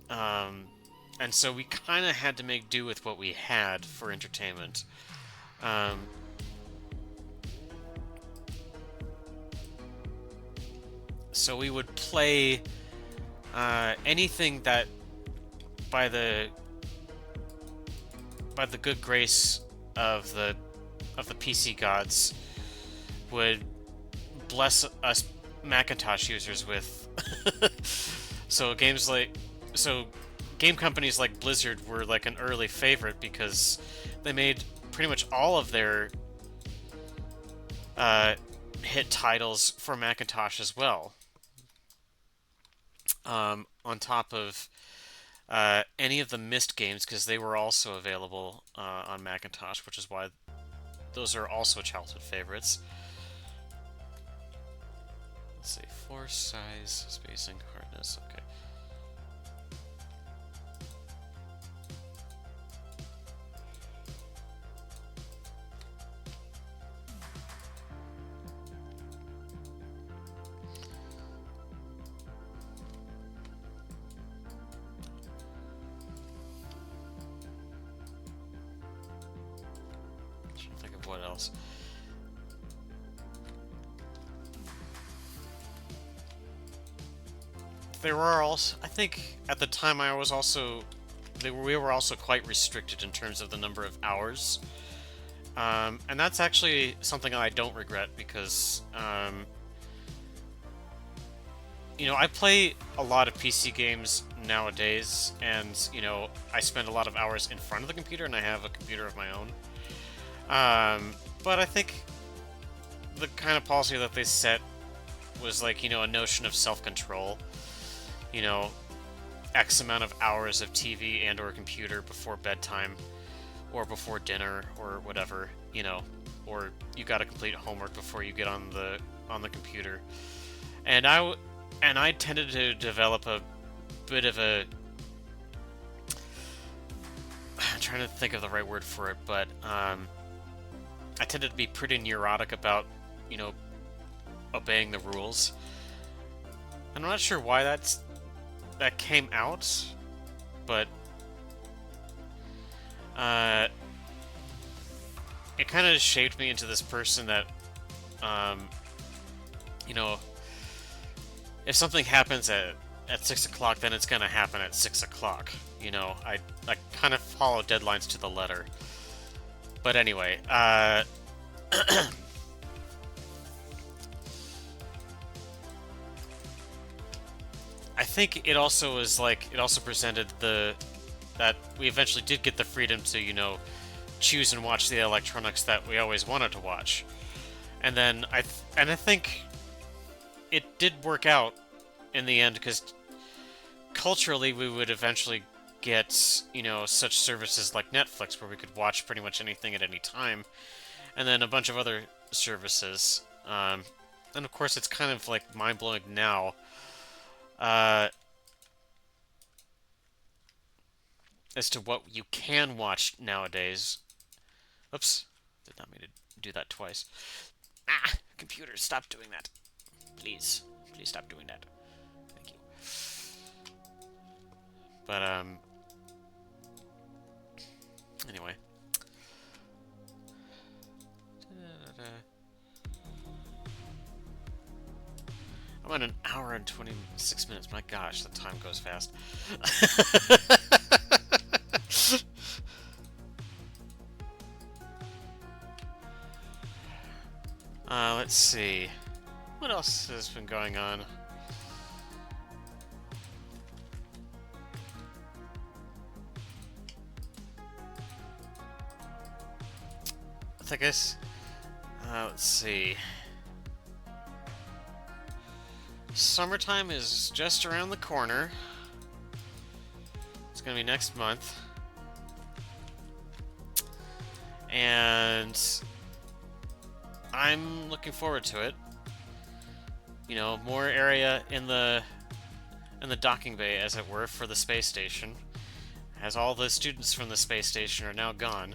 And so we kind of had to make do with what we had for entertainment. So we would play anything that, by the good grace of the PC gods, would bless us Macintosh users with. So game companies like Blizzard were like an early favorite because they made pretty much all of their hit titles for Macintosh as well. On top of any of the Myst games, because they were also available on Macintosh, which is why those are also childhood favorites. Let's see, force, size, spacing, hardness, okay. Trying to think of what else. There were also, I think at the time we were also quite restricted in terms of the number of hours. And that's actually something I don't regret because, you know, I play a lot of PC games nowadays, and, you know, I spend a lot of hours in front of the computer, and I have a computer of my own. But I think the kind of policy that they set was like, a notion of self-control. You know, X amount of hours of TV and or computer before bedtime or before dinner or whatever, or you got to complete homework before you get on the computer. And I tended to develop a bit of a I'm trying to think of the right word for it, but I tended to be pretty neurotic about, you know, obeying the rules. I'm not sure why that came out, but uh, it kind of shaped me into this person that, um, you know, if something happens at 6 o'clock, then it's gonna happen at 6 o'clock. I kind of follow deadlines to the letter. But anyway, I think it also was like it also presented that we eventually did get the freedom to choose and watch the electronics that we always wanted to watch, and then I think it did work out in the end because culturally we would eventually get such services like Netflix where we could watch pretty much anything at any time, and then a bunch of other services. And of course, it's kind of like mind blowing now. Uh, as to what you can watch nowadays. Oops, did not mean to do that twice. Ah, computer, stop doing that. Please. Please stop doing that. Thank you. But, anyway. I'm at an hour and 26 minutes. My gosh, the time goes fast. Let's see. What else has been going on? I guess. Let's see. Summertime is just around the corner. It's gonna be next month. And I'm looking forward to it. More area in the docking bay, as it were, for the space station, as all the students from the space station are now gone.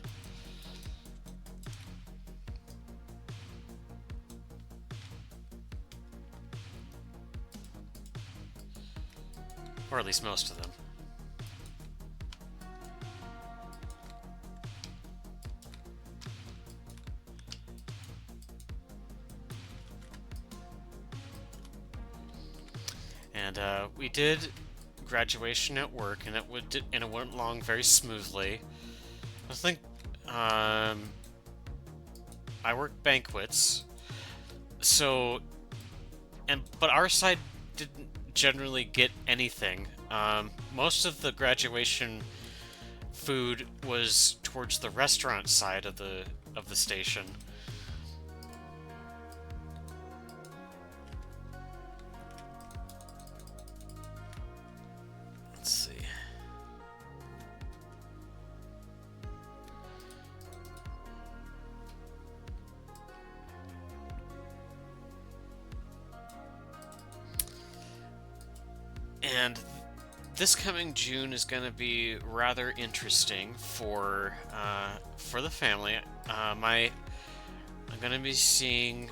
Or at least most of them. And we did graduation at work, and it went along very smoothly. I think I work banquets, so but our side didn't generally get anything. Most of the graduation food was towards the restaurant side of the station. Let's see. And this coming June is going to be rather interesting for the family. I'm going to be seeing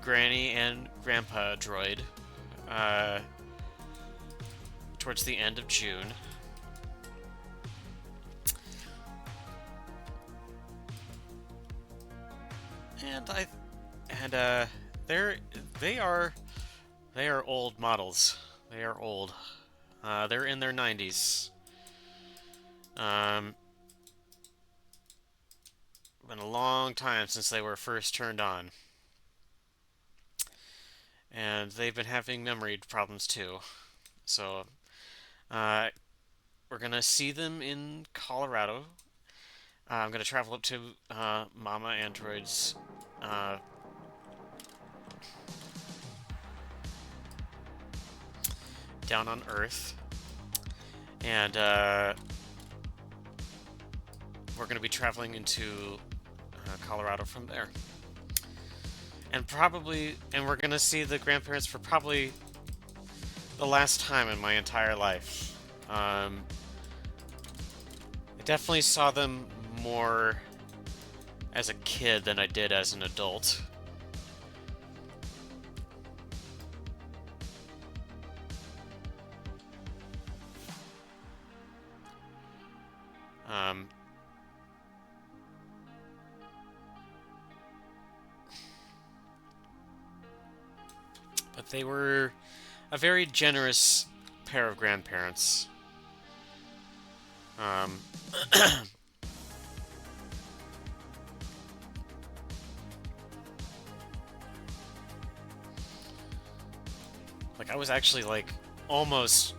Granny and Grandpa Droid towards the end of June. And they are old models. They are old. They're in their 90s. Been a long time since they were first turned on. And they've been having memory problems too. So, we're gonna see them in Colorado. I'm gonna travel up to Mama Android's down on Earth, and we're going to be traveling into Colorado from there, and we're going to see the grandparents for probably the last time in my entire life. I definitely saw them more as a kid than I did as an adult. But they were a very generous pair of grandparents. Like, I was actually, like, almost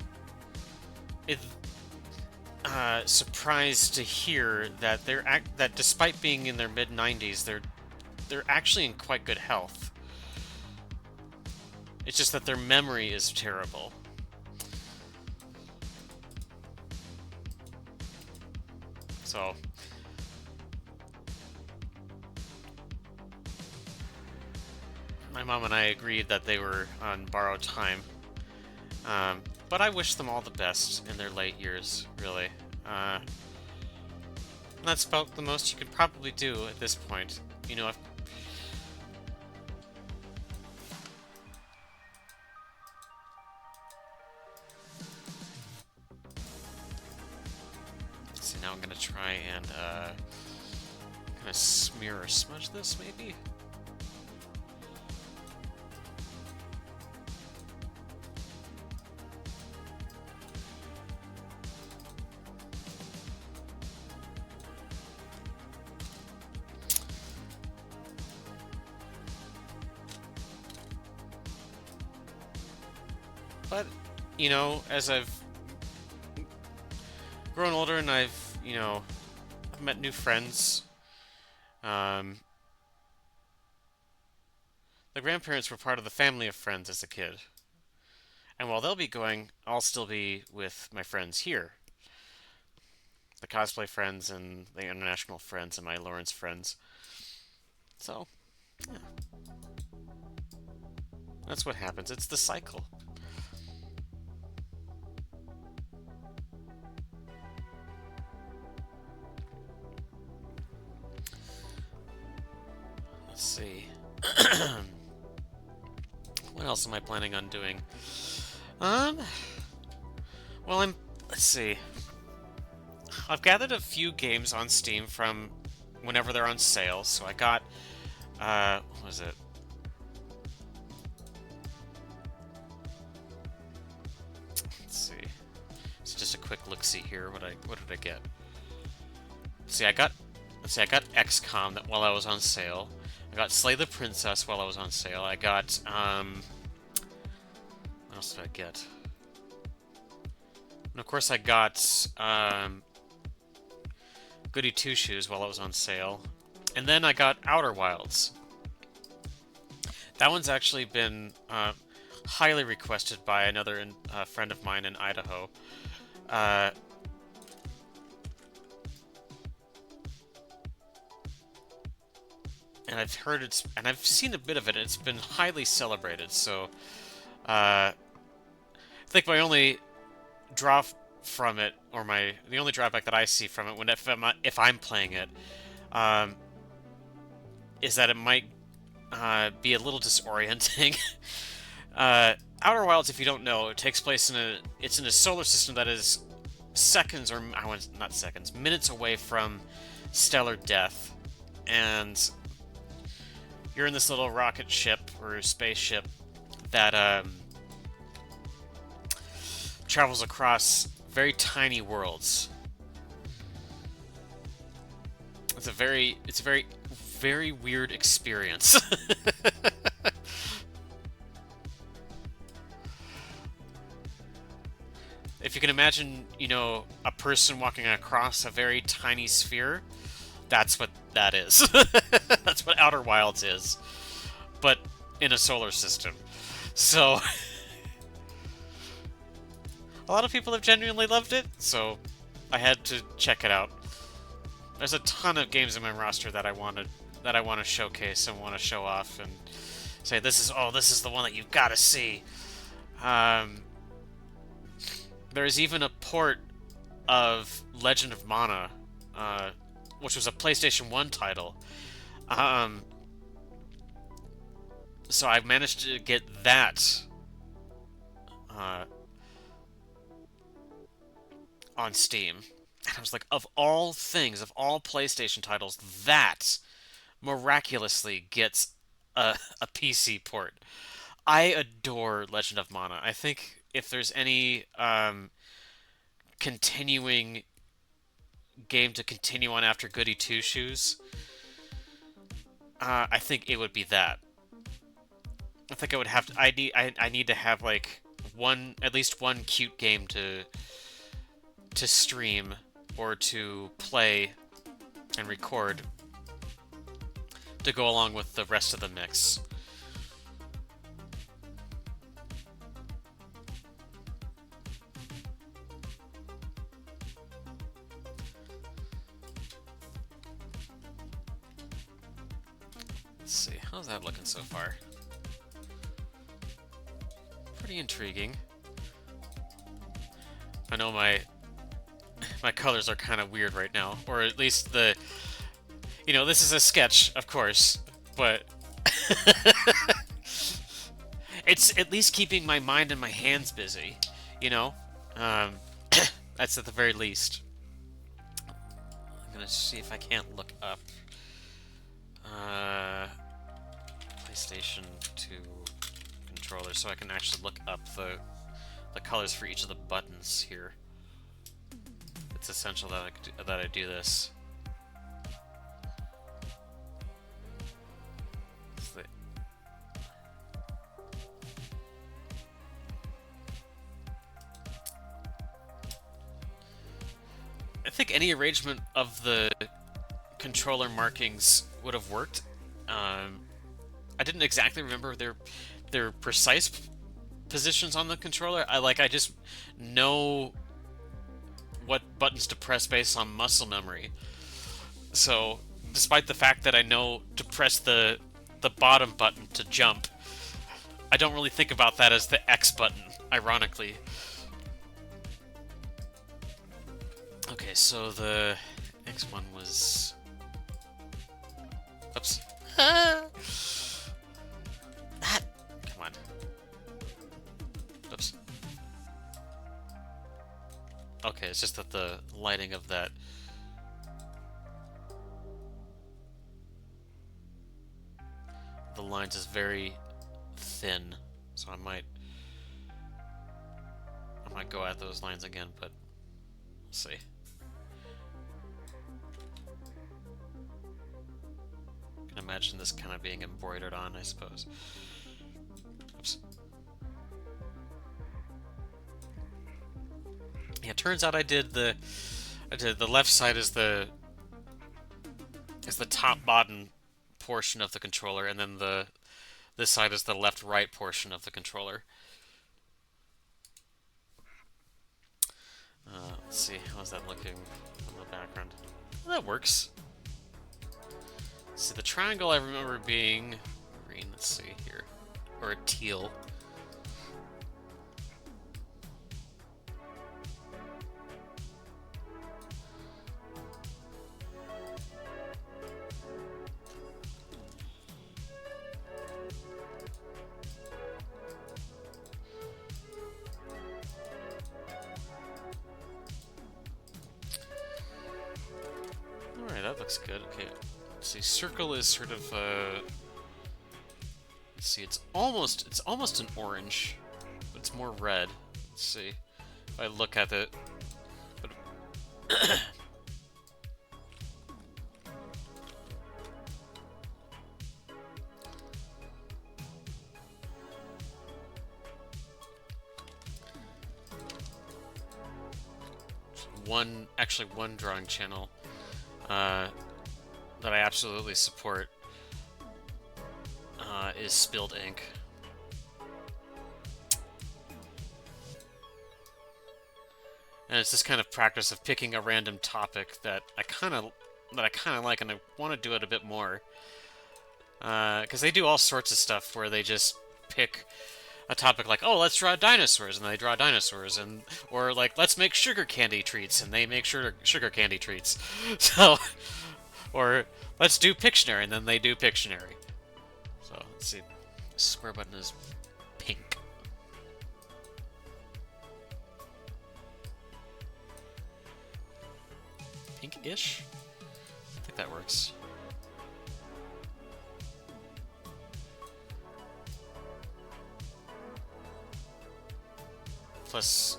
surprised to hear that that despite being in their mid-90s, they're actually in quite good health. It's just that their memory is terrible. So my mom and I agreed that they were on borrowed time. But I wish them all the best in their late years, really. That's about the most you could probably do at this point. You know, if... Let's see, now I'm gonna try and, kind of smear or smudge this, maybe? But, you know, as I've grown older and I've met new friends, the grandparents were part of the family of friends as a kid. And while they'll be going, I'll still be with my friends here. The cosplay friends and the international friends and my Lawrence friends. So, yeah. That's what happens. It's the cycle. Let's see. What else am I planning on doing? Well, let's see. I've gathered a few games on Steam from whenever they're on sale. So I got, what was it? Let's see. It's just a quick look-see here. What did I get? Let's see, I got XCOM while I was on sale. I got Slay the Princess while I was on sale. I got, what else did I get? And of course I got, Goody Two Shoes while I was on sale. And then I got Outer Wilds. That one's actually been, highly requested by another friend of mine in Idaho. And I've heard and I've seen a bit of it, and it's been highly celebrated, so, I think my only draw from it, or the only drawback that I see from it, if I'm playing it, is that it might, be a little disorienting. Outer Wilds, if you don't know, it takes place it's in a solar system that is seconds, or, not seconds, minutes away from stellar death, and you're in this little rocket ship or spaceship that travels across very tiny worlds. It's a very very weird experience. If you can imagine, a person walking across a very tiny sphere, That's what that is. That's what Outer Wilds is, but in a solar system. So a lot of people have genuinely loved it, so I had to check it out. There's a ton of games in my roster that I want to showcase and want to show off and say this is the one that you've got to see. There's even a port of Legend of Mana, which was a PlayStation 1 title. So I managed to get that on Steam. And I was like, of all things, of all PlayStation titles, that miraculously gets a PC port. I adore Legend of Mana. I think if there's any continuing game to continue on after Goody Two Shoes, I think it would be that. I think I would have to. I need to have like at least one cute game to stream or to play and record to go along with the rest of the mix. Let's see, how's that looking so far? Pretty intriguing. I know my colors are kind of weird right now, or at least this is a sketch, of course, but it's at least keeping my mind and my hands busy, you know? That's at the very least. I'm gonna see if I can't look up PlayStation 2 controller so I can actually look up the colors for each of the buttons here. It's essential that I do this. I think any arrangement of the controller markings would have worked. I didn't exactly remember their precise positions on the controller. I just know what buttons to press based on muscle memory. So, despite the fact that I know to press the bottom button to jump, I don't really think about that as the X button, ironically. Okay, so the X one was... Oops. Come on. Oops. Okay, it's just that the lighting of the lines is very thin, so I might go at those lines again, but we'll see. I can imagine this kind of being embroidered on, I suppose. Oops. Yeah, it turns out I did the left side is the top bottom portion of the controller, and then this side is the left right portion of the controller. Let's see, how's that looking in the background? Well, that works. So the triangle I remember being green, let's see here, or a teal. Alright, that looks good. Okay. Let's see, circle is sort of let's see, it's almost an orange, but it's more red. Let's see. If I look at it. But one drawing channel that I absolutely support is spilled ink. And it's this kind of practice of picking a random topic that I kind of like, and I want to do it a bit more. Because they do all sorts of stuff where they just pick a topic like, oh, let's draw dinosaurs, and they draw dinosaurs, and or like, let's make sugar candy treats, and they make sugar candy treats. So, or let's do Pictionary, and then they do Pictionary. So let's see, the square button is pink. Pink-ish? I think that works. Plus,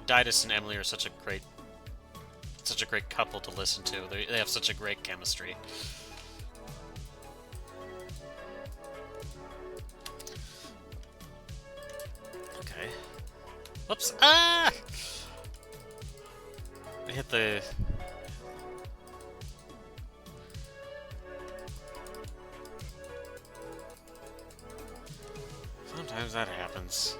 Didus and Emily are such a great couple to listen to. They have such a great chemistry. Okay. Whoops! Ah! I hit the... Sometimes that happens.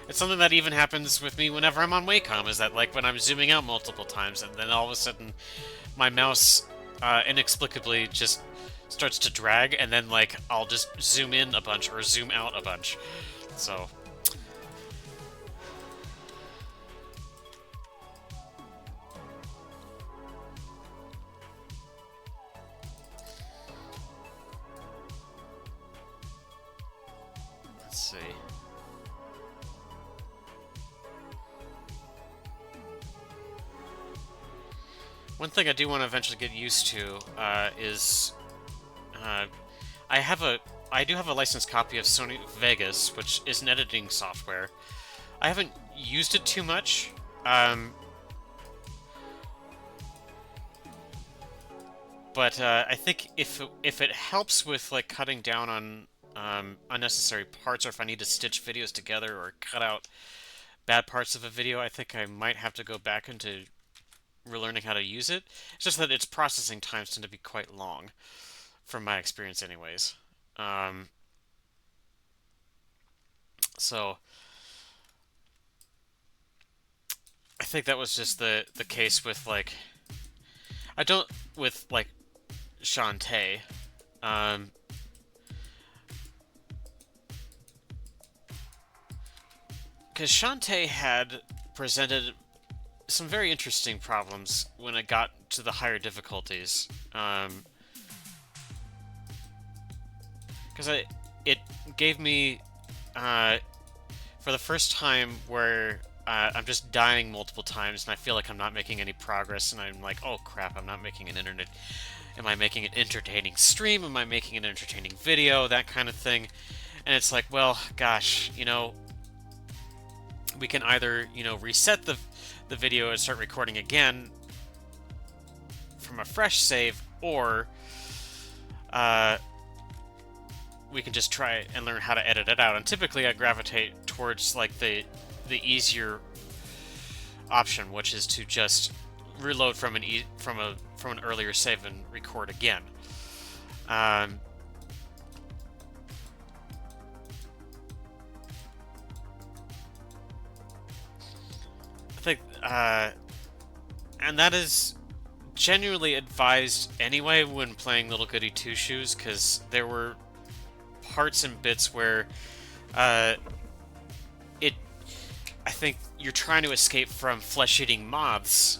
It's something that even happens with me whenever I'm on Wacom, is that like when I'm zooming out multiple times and then all of a sudden my mouse inexplicably just starts to drag, and then like I'll just zoom in a bunch or zoom out a bunch. So let's see. One thing I do want to eventually get used to is I do have a licensed copy of Sony Vegas, which is an editing software. I haven't used it too much. But I think if it helps with like cutting down on unnecessary parts, or if I need to stitch videos together or cut out bad parts of a video, I think I might have to go back into relearning how to use it. It's just that its processing times tend to be quite long, from my experience anyways. So I think that was just the case with like I don't with like Shantae. Because Shantae had presented some very interesting problems when it got to the higher difficulties. Because it gave me, for the first time, where I'm just dying multiple times, and I feel like I'm not making any progress, and I'm like, oh crap, I'm not making an internet. Am I making an entertaining stream? Am I making an entertaining video? That kind of thing. And it's like, well, gosh, you know, we can either, you know, reset the video and start recording again from a fresh save, or we can just try and learn how to edit it out. And typically I gravitate towards like the easier option, which is to just reload from an earlier save and record again. I think, and that is genuinely advised anyway when playing Little Goody Two Shoes, because there were parts and bits where I think you're trying to escape from flesh-eating moths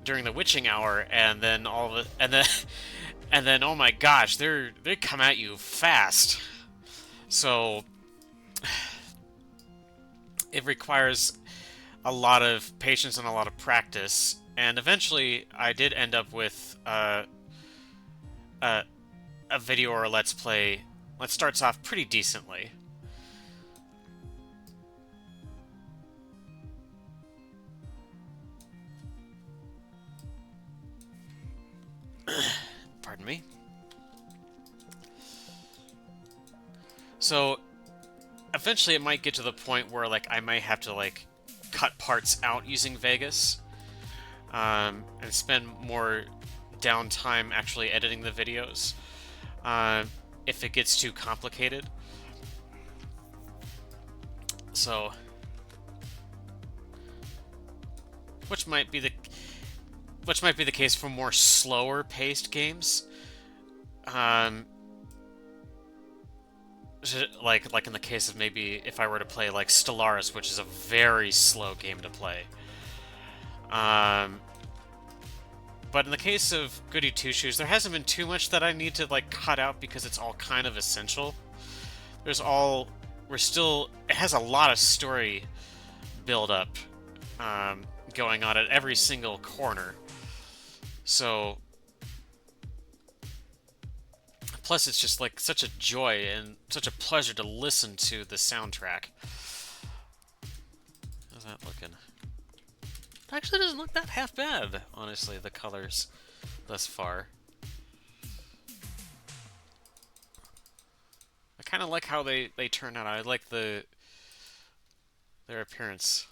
during the witching hour, and then and then oh my gosh, they come at you fast. So it requires a lot of patience and a lot of practice, and eventually I did end up with a video or a let's play that starts off pretty decently. Pardon me. So eventually it might get to the point where like I might have to like cut parts out using Vegas. and spend more downtime actually editing the videos if it gets too complicated. So, which might be the case for more slower paced games. Like in the case of maybe if I were to play like Stellaris, which is a very slow game to play. But in the case of Goody Two Shoes, there hasn't been too much that I need to like cut out because it's all kind of essential. It has a lot of story build up going on at every single corner. So, plus it's just like such a joy and such a pleasure to listen to the soundtrack. How's that looking? It actually doesn't look that half bad, honestly, the colors thus far. I kind of like how they turn out. I like their appearance.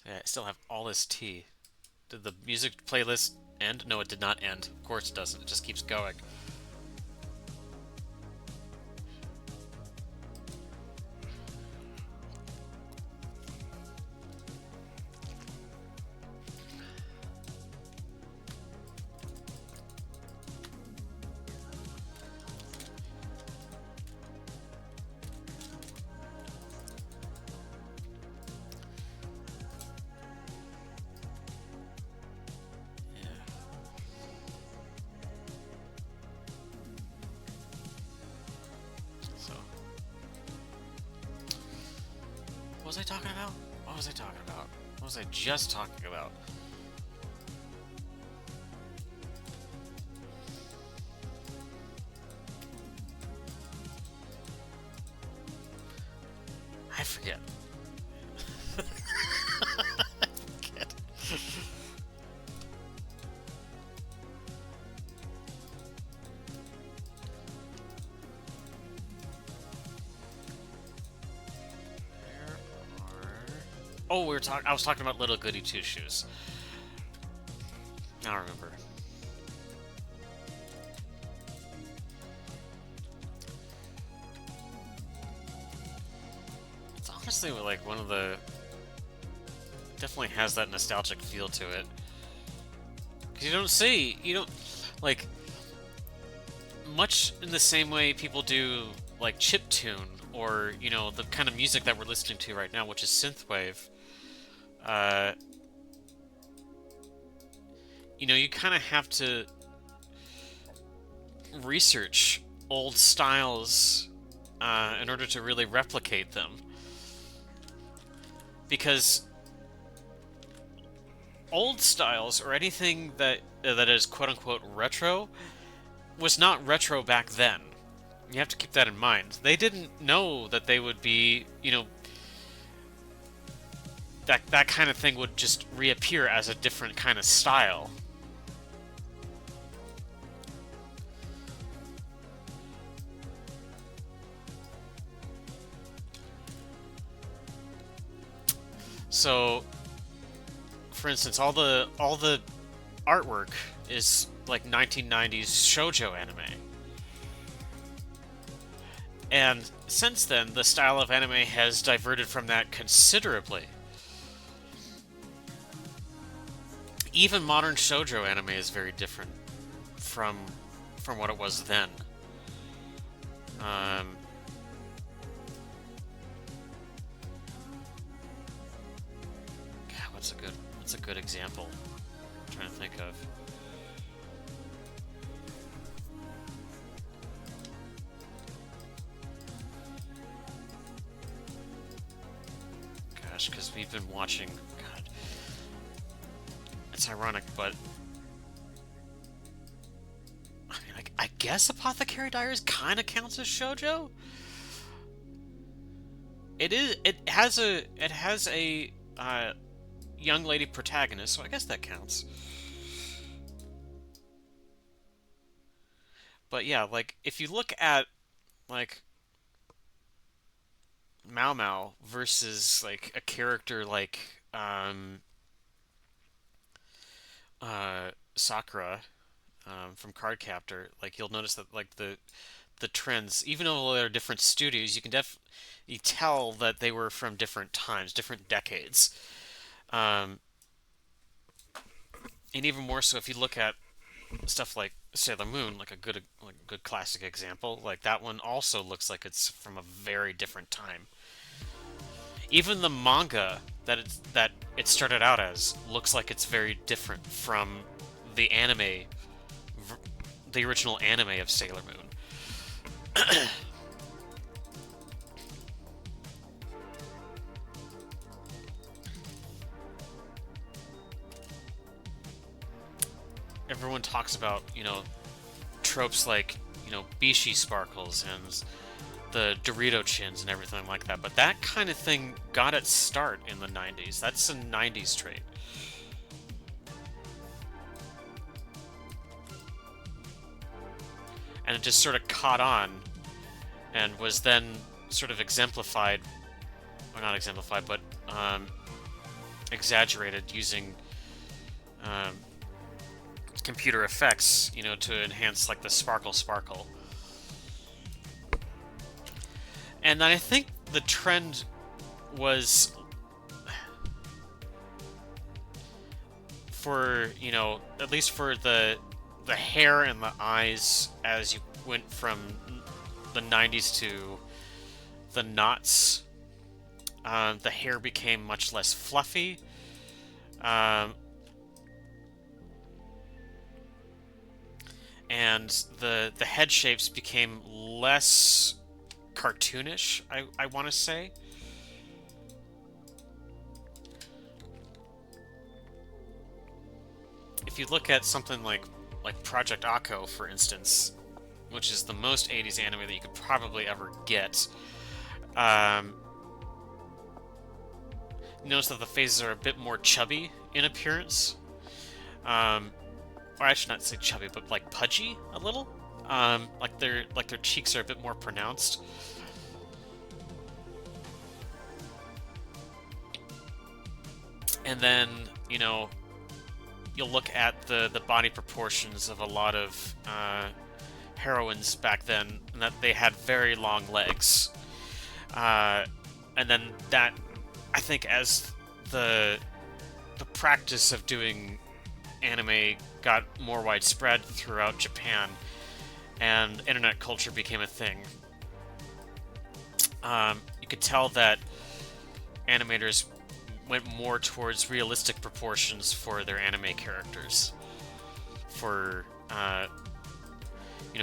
Yeah, I still have all this tea. Did the music playlist end? No, it did not end. Of course it doesn't. It just keeps going. What was I talking about? What was I talking about? What was I just talking about? I forget. I forget. Oh, I was talking about Little Goody Two Shoes. I don't remember. It's honestly like one of the... Definitely has that nostalgic feel to it. Because you don't, like, much in the same way people do, like, chiptune, or, you know, the kind of music that we're listening to right now, which is synthwave. You know, you kind of have to research old styles in order to really replicate them. Because old styles, or anything that is quote-unquote retro, was not retro back then. You have to keep that in mind. They didn't know that they would be, you know, that kind of thing would just reappear as a different kind of style. So, for instance, all the artwork is like 1990s shoujo anime. And since then, the style of anime has diverted from that considerably. Even modern shoujo anime is very different from what it was then. God, what's a good example? I'm trying to think of. Gosh, because we've been watching. God, it's ironic, but I mean, I guess Apothecary Diaries kind of counts as shoujo. It is. It has a young lady protagonist, so I guess that counts. But yeah, like if you look at like Mao Mao versus like a character like Sakura from Cardcaptor, like you'll notice that like the trends, even though they're different studios, you can you tell that they were from different times, different decades. Um, and even more so if you look at stuff like Sailor Moon, like a good classic example, like that one also looks like it's from a very different time. Even the manga that it started out as looks like it's very different from the anime, the original anime of Sailor Moon. Everyone talks about, tropes like, Bishi sparkles and the Dorito chins and everything like that, but that kind of thing got its start in the 90s. That's a 90s trait. And it just sort of caught on and was then sort of exemplified, or not exemplified, but exaggerated using um, computer effects, to enhance like the sparkle sparkle. And I think the trend was for, at least for the hair and the eyes as you went from the 90s to the knots. The hair became much less fluffy. Um, and the head shapes became less cartoonish, I want to say. If you look at something like Project Akko, for instance, which is the most 80s anime that you could probably ever get, notice that the faces are a bit more chubby in appearance. Or I should not say chubby, but like pudgy a little. Like their cheeks are a bit more pronounced. And then, you'll look at the body proportions of a lot of heroines back then, and that they had very long legs. And then that, I think, as the practice of doing anime got more widespread throughout Japan, and internet culture became a thing, you could tell that animators went more towards realistic proportions for their anime characters. For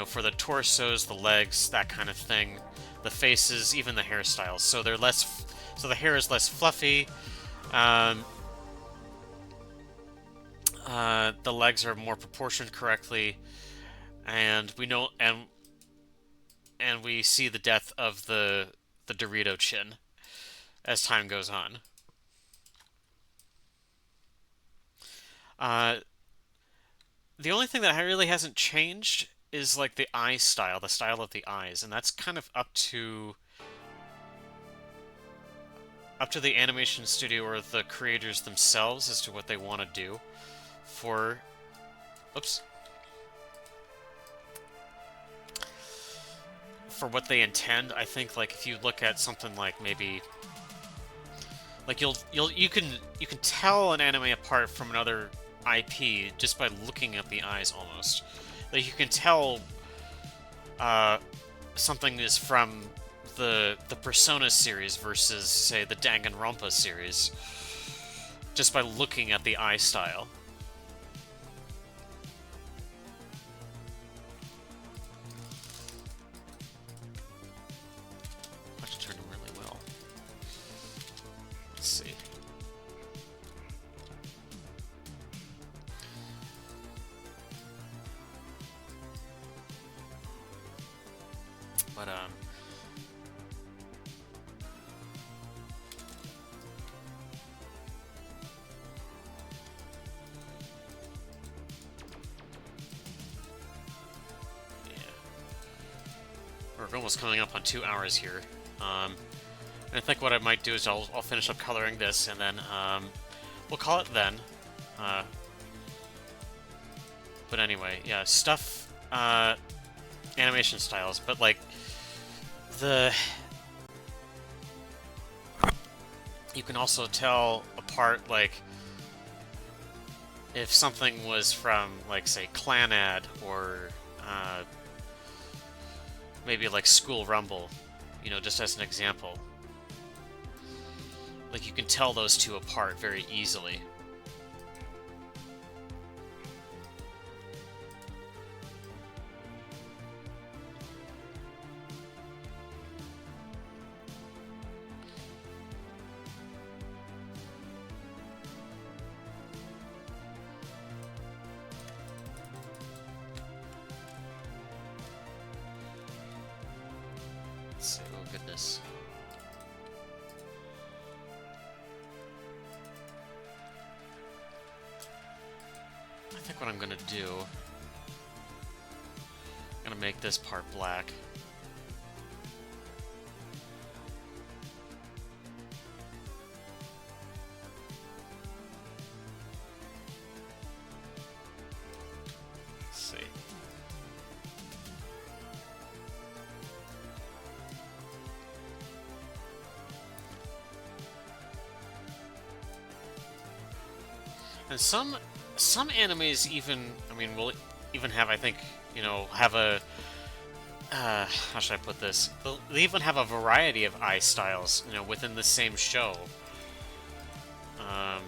for the torsos, the legs, that kind of thing, the faces, even the hairstyles. So they're less. So the hair is less fluffy. The legs are more proportioned correctly, and we know and we see the death of the Dorito chin as time goes on. Uh, the only thing that really hasn't changed is like the eye style, the style of the eyes, and that's kind of up to the animation studio or the creators themselves as to what they want to do for oops for what they intend. I think like if you look at something like maybe like you can tell an anime apart from another IP just by looking at the eyes almost. Like you can tell something is from the Persona series versus say the Danganronpa series just by looking at the eye style. I should turn them really well. Let's see. But we're almost coming up on 2 hours here. And I think what I might do is I'll finish up coloring this, and then we'll call it then. But anyway, yeah, stuff, animation styles, but like you can also tell apart, like, if something was from, like, say, Clanad or maybe like School Rumble, you know, just as an example. Like, you can tell those two apart very easily. Let's see, oh goodness. I think what I'm gonna do, I'm gonna make this part black. Let's see. And some animes even, I mean, will even have, I think, you know, have a, how should I put this? They even have a variety of eye styles, you know, within the same show. I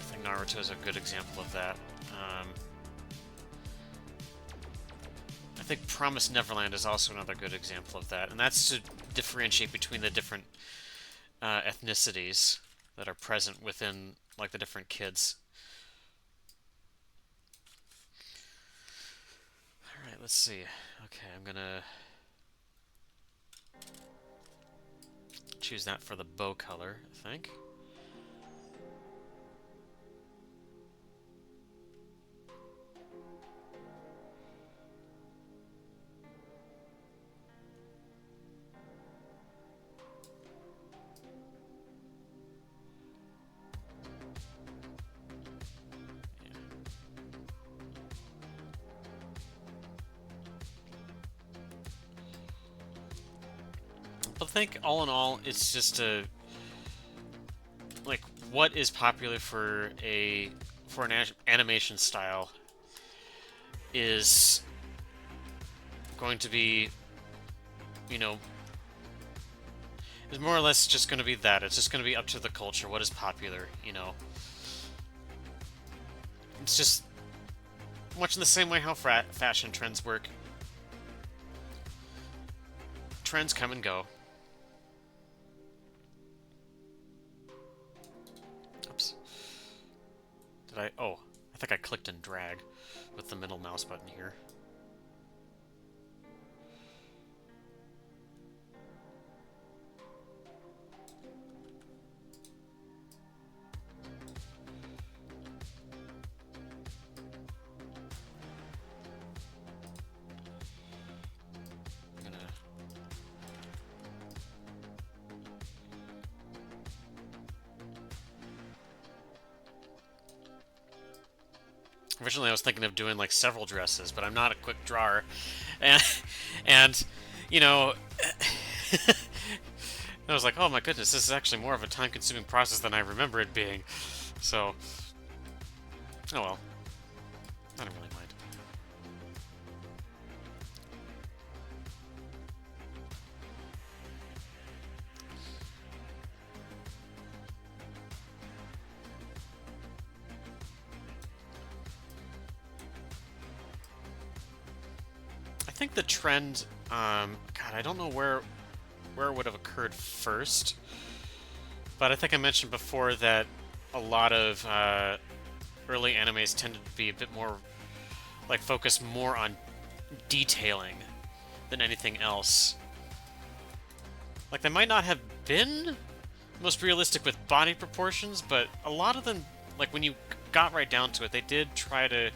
think Naruto is a good example of that. I think Promised Neverland is also another good example of that, and that's to differentiate between the different ethnicities that are present within, like, the different kids. Alright, let's see. Okay, I'm gonna choose that for the bow color, I think. I think all in all, it's just a, like, what is popular for an animation style is going to be, you know, is more or less just going to be that. It's just going to be up to the culture. What is popular, you know? It's just much in the same way how fashion trends work. Trends come and go. Oops. Did I? Oh, I think I clicked and drag with the middle mouse button here. Originally, I was thinking of doing like several dresses, but I'm not a quick drawer, and you know, I was like, oh my goodness, this is actually more of a time-consuming process than I remember it being. So, oh well, I don't really mind. I think the trend, God, I don't know where it would have occurred first, but I think I mentioned before that a lot of early animes tended to be a bit more, like, focused more on detailing than anything else. Like, they might not have been most realistic with body proportions, but a lot of them, like, when you got right down to it, they did try to,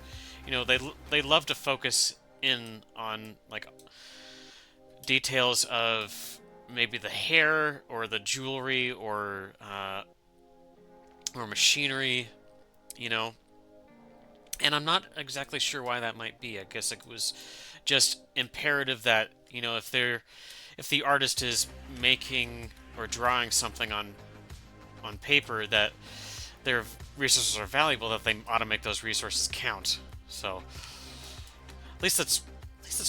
you know, they love to focus in on, like, details of maybe the hair or the jewelry or machinery, you know. And I'm not exactly sure why that might be. I guess it was just imperative that, if the artist is making or drawing something on paper, that their resources are valuable, that they ought to make those resources count. So at least that's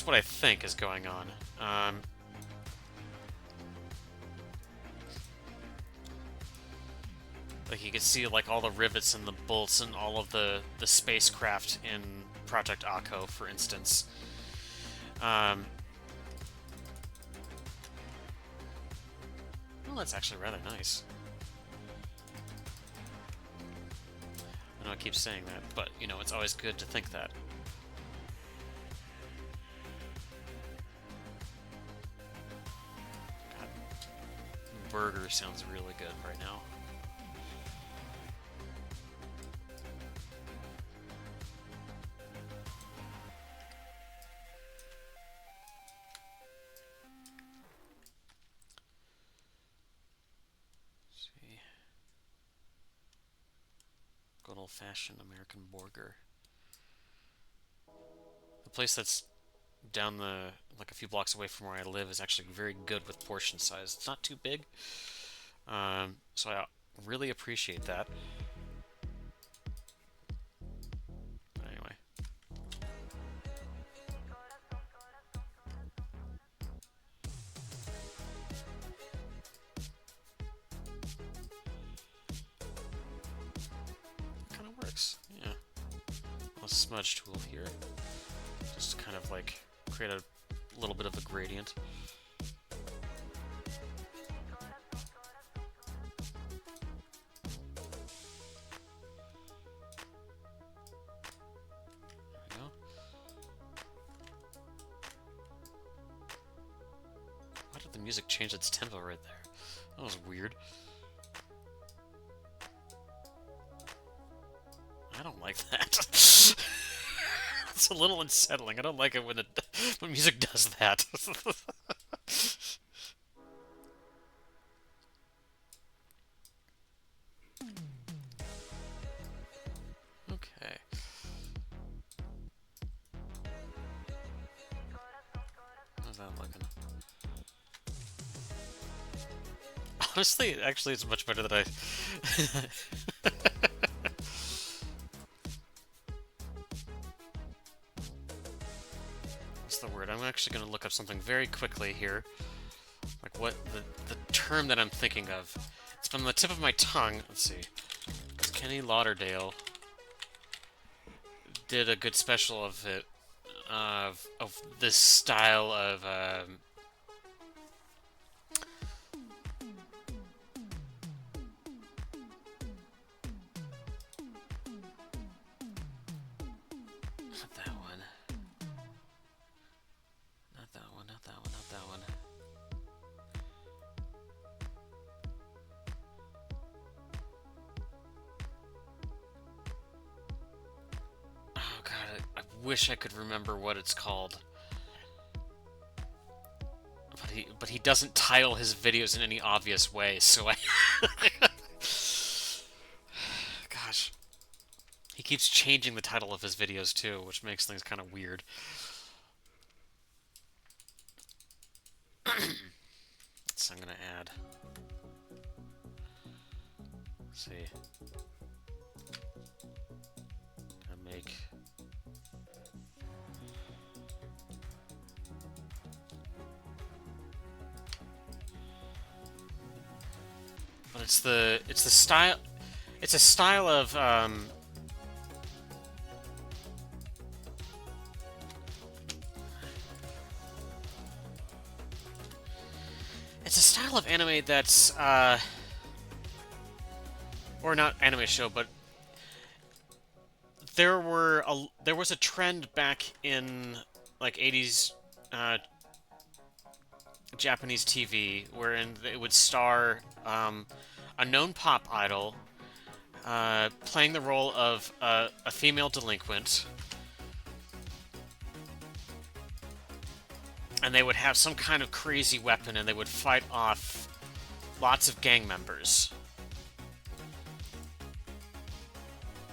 what I think is going on. Like you can see like all the rivets and the bolts and all of the spacecraft in Project Akko, for instance. Um, well, that's actually rather nice. I know I keep saying that, but it's always good to think that. God, burger sounds really good right now. Good old-fashioned American burger. The place that's down like a few blocks away from where I live is actually very good with portion size. It's not too big, so I really appreciate that. But anyway, it kind of works. Yeah, a smudge tool here, just to kind of like create a little bit of a gradient. The music changed its tempo right there. That was weird. I don't like that. It's a little unsettling. I don't like it when when music does that. Okay. How's that looking? Honestly, actually, it's much better than I. What's the word? I'm actually going to look up something very quickly here. Like what the term that I'm thinking of. It's been on the tip of my tongue. Let's see. Because Kenny Lauderdale did a good special of it, of this style of. Not that one. Not that one, not that one, not that one. Oh god, I wish I could remember what it's called. But he doesn't title his videos in any obvious way, so I... Gosh. He keeps changing the title of his videos too, which makes things kind of weird. So I'm gonna add... Let's see. Gonna make... But it's the style... It's a style of, It's a style of anime that's, or not anime show, but there was a trend back in, like, 80s, Japanese TV, wherein it would star, a known pop idol, playing the role of a female delinquent, and they would have some kind of crazy weapon, and they would fight off lots of gang members.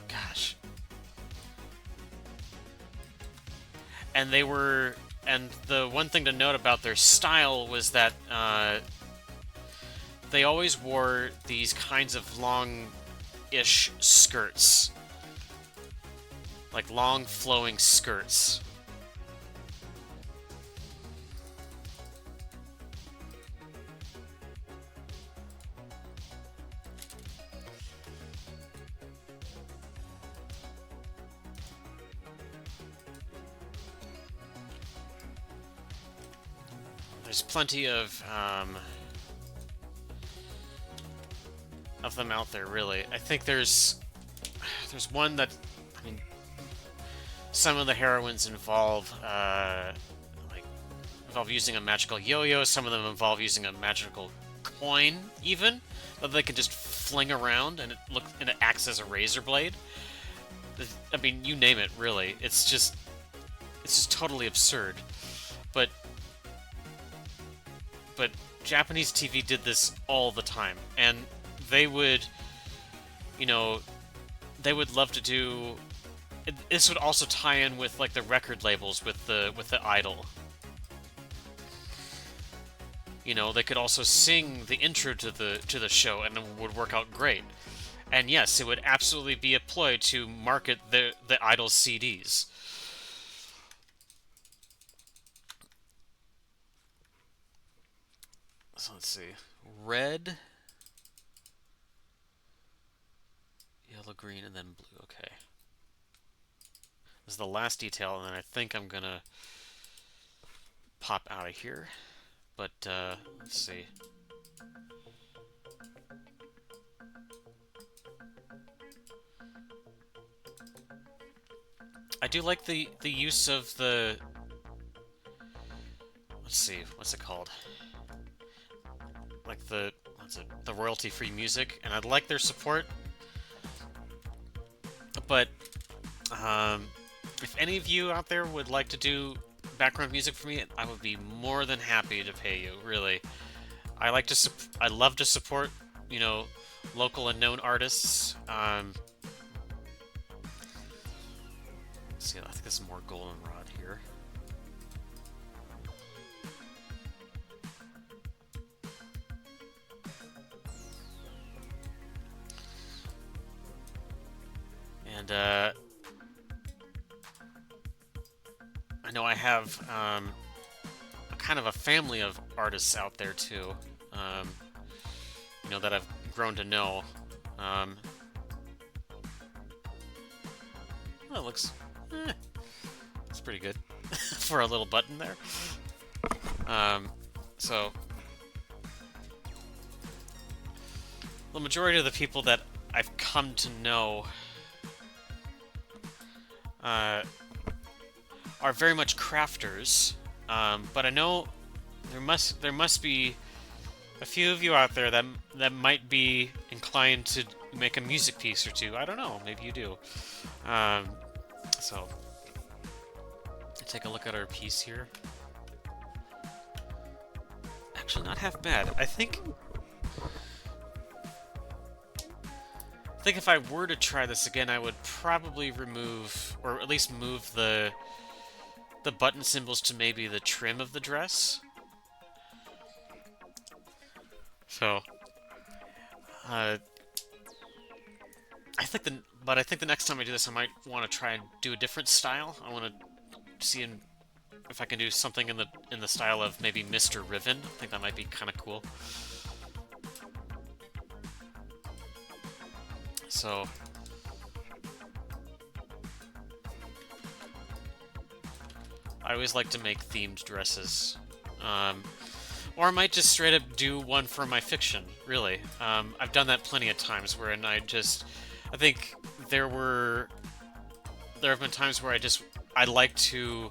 Gosh. And they were, and the one thing to note about their style was that they always wore these kinds of long-ish skirts. Like long flowing skirts. There's plenty of them out there, really. I think there's one that, I mean, some of the heroines involve using a magical yo-yo. Some of them involve using a magical coin, even that they can just fling around, and it acts as a razor blade. I mean, you name it, really. It's just totally absurd. But Japanese TV did this all the time, and they would, they would love to do. This would also tie in with like the record labels with the idol. They could also sing the intro to the show, and it would work out great. And yes, it would absolutely be a ploy to market the idol's CDs. So let's see. Red, yellow, green, and then blue. Okay. This is the last detail, and then I think I'm gonna pop out of here. But, let's see. I do like the use of the... Let's see, what's it called? Like the royalty-free music, and I'd like their support. But, if any of you out there would like to do background music for me, I would be more than happy to pay you, really. I love to support, local and known artists. Let's see, I think there's more goldenrod here. And, I know I have kind of a family of artists out there too, that I've grown to know. Well, it looks pretty good for a little button there. So the majority of the people that I've come to know are very much crafters, but I know there must be a few of you out there that might be inclined to make a music piece or two. I don't know, maybe you do. So take a look at our piece here. Actually, not half bad. I think if I were to try this again, I would probably remove, or at least move the button symbols to maybe the trim of the dress. So, I think the next time I do this, I might want to try and do a different style. I want to see if I can do something in the style of maybe Mr. Riven. I think that might be kind of cool. So, I always like to make themed dresses. Or I might just straight up do one for my fiction, really. I've done that plenty of times where I think there have been times where I like to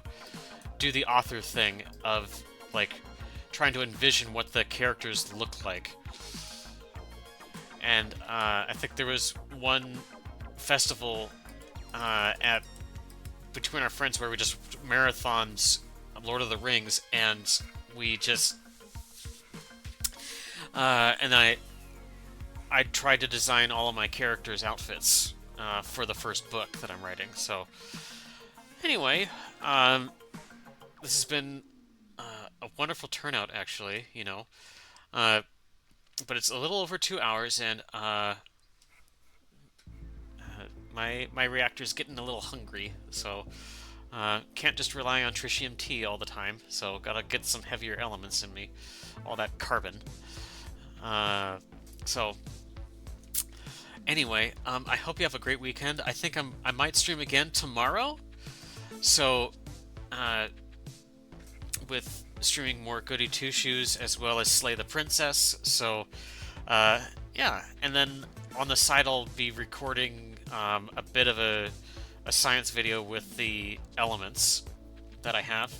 do the author thing of, like, trying to envision what the characters look like. And I think there was one festival between our friends where we just marathons Lord of the Rings, and we just and I tried to design all of my characters' outfits for the first book that I'm writing. So anyway, this has been a wonderful turnout, actually. Uh, but it's a little over 2 hours, and my reactor's getting a little hungry, so can't just rely on tritium tea all the time. So gotta get some heavier elements in me, all that carbon. So anyway, I hope you have a great weekend. I think I might stream again tomorrow. So with streaming more Goody Two Shoes as well as Slay the Princess. So yeah, and then on the side I'll be recording a bit of a science video with the elements that I have.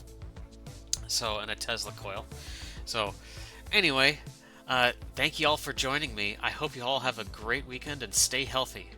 So, and a Tesla coil. So anyway, thank you all for joining me. I hope you all have a great weekend and stay healthy.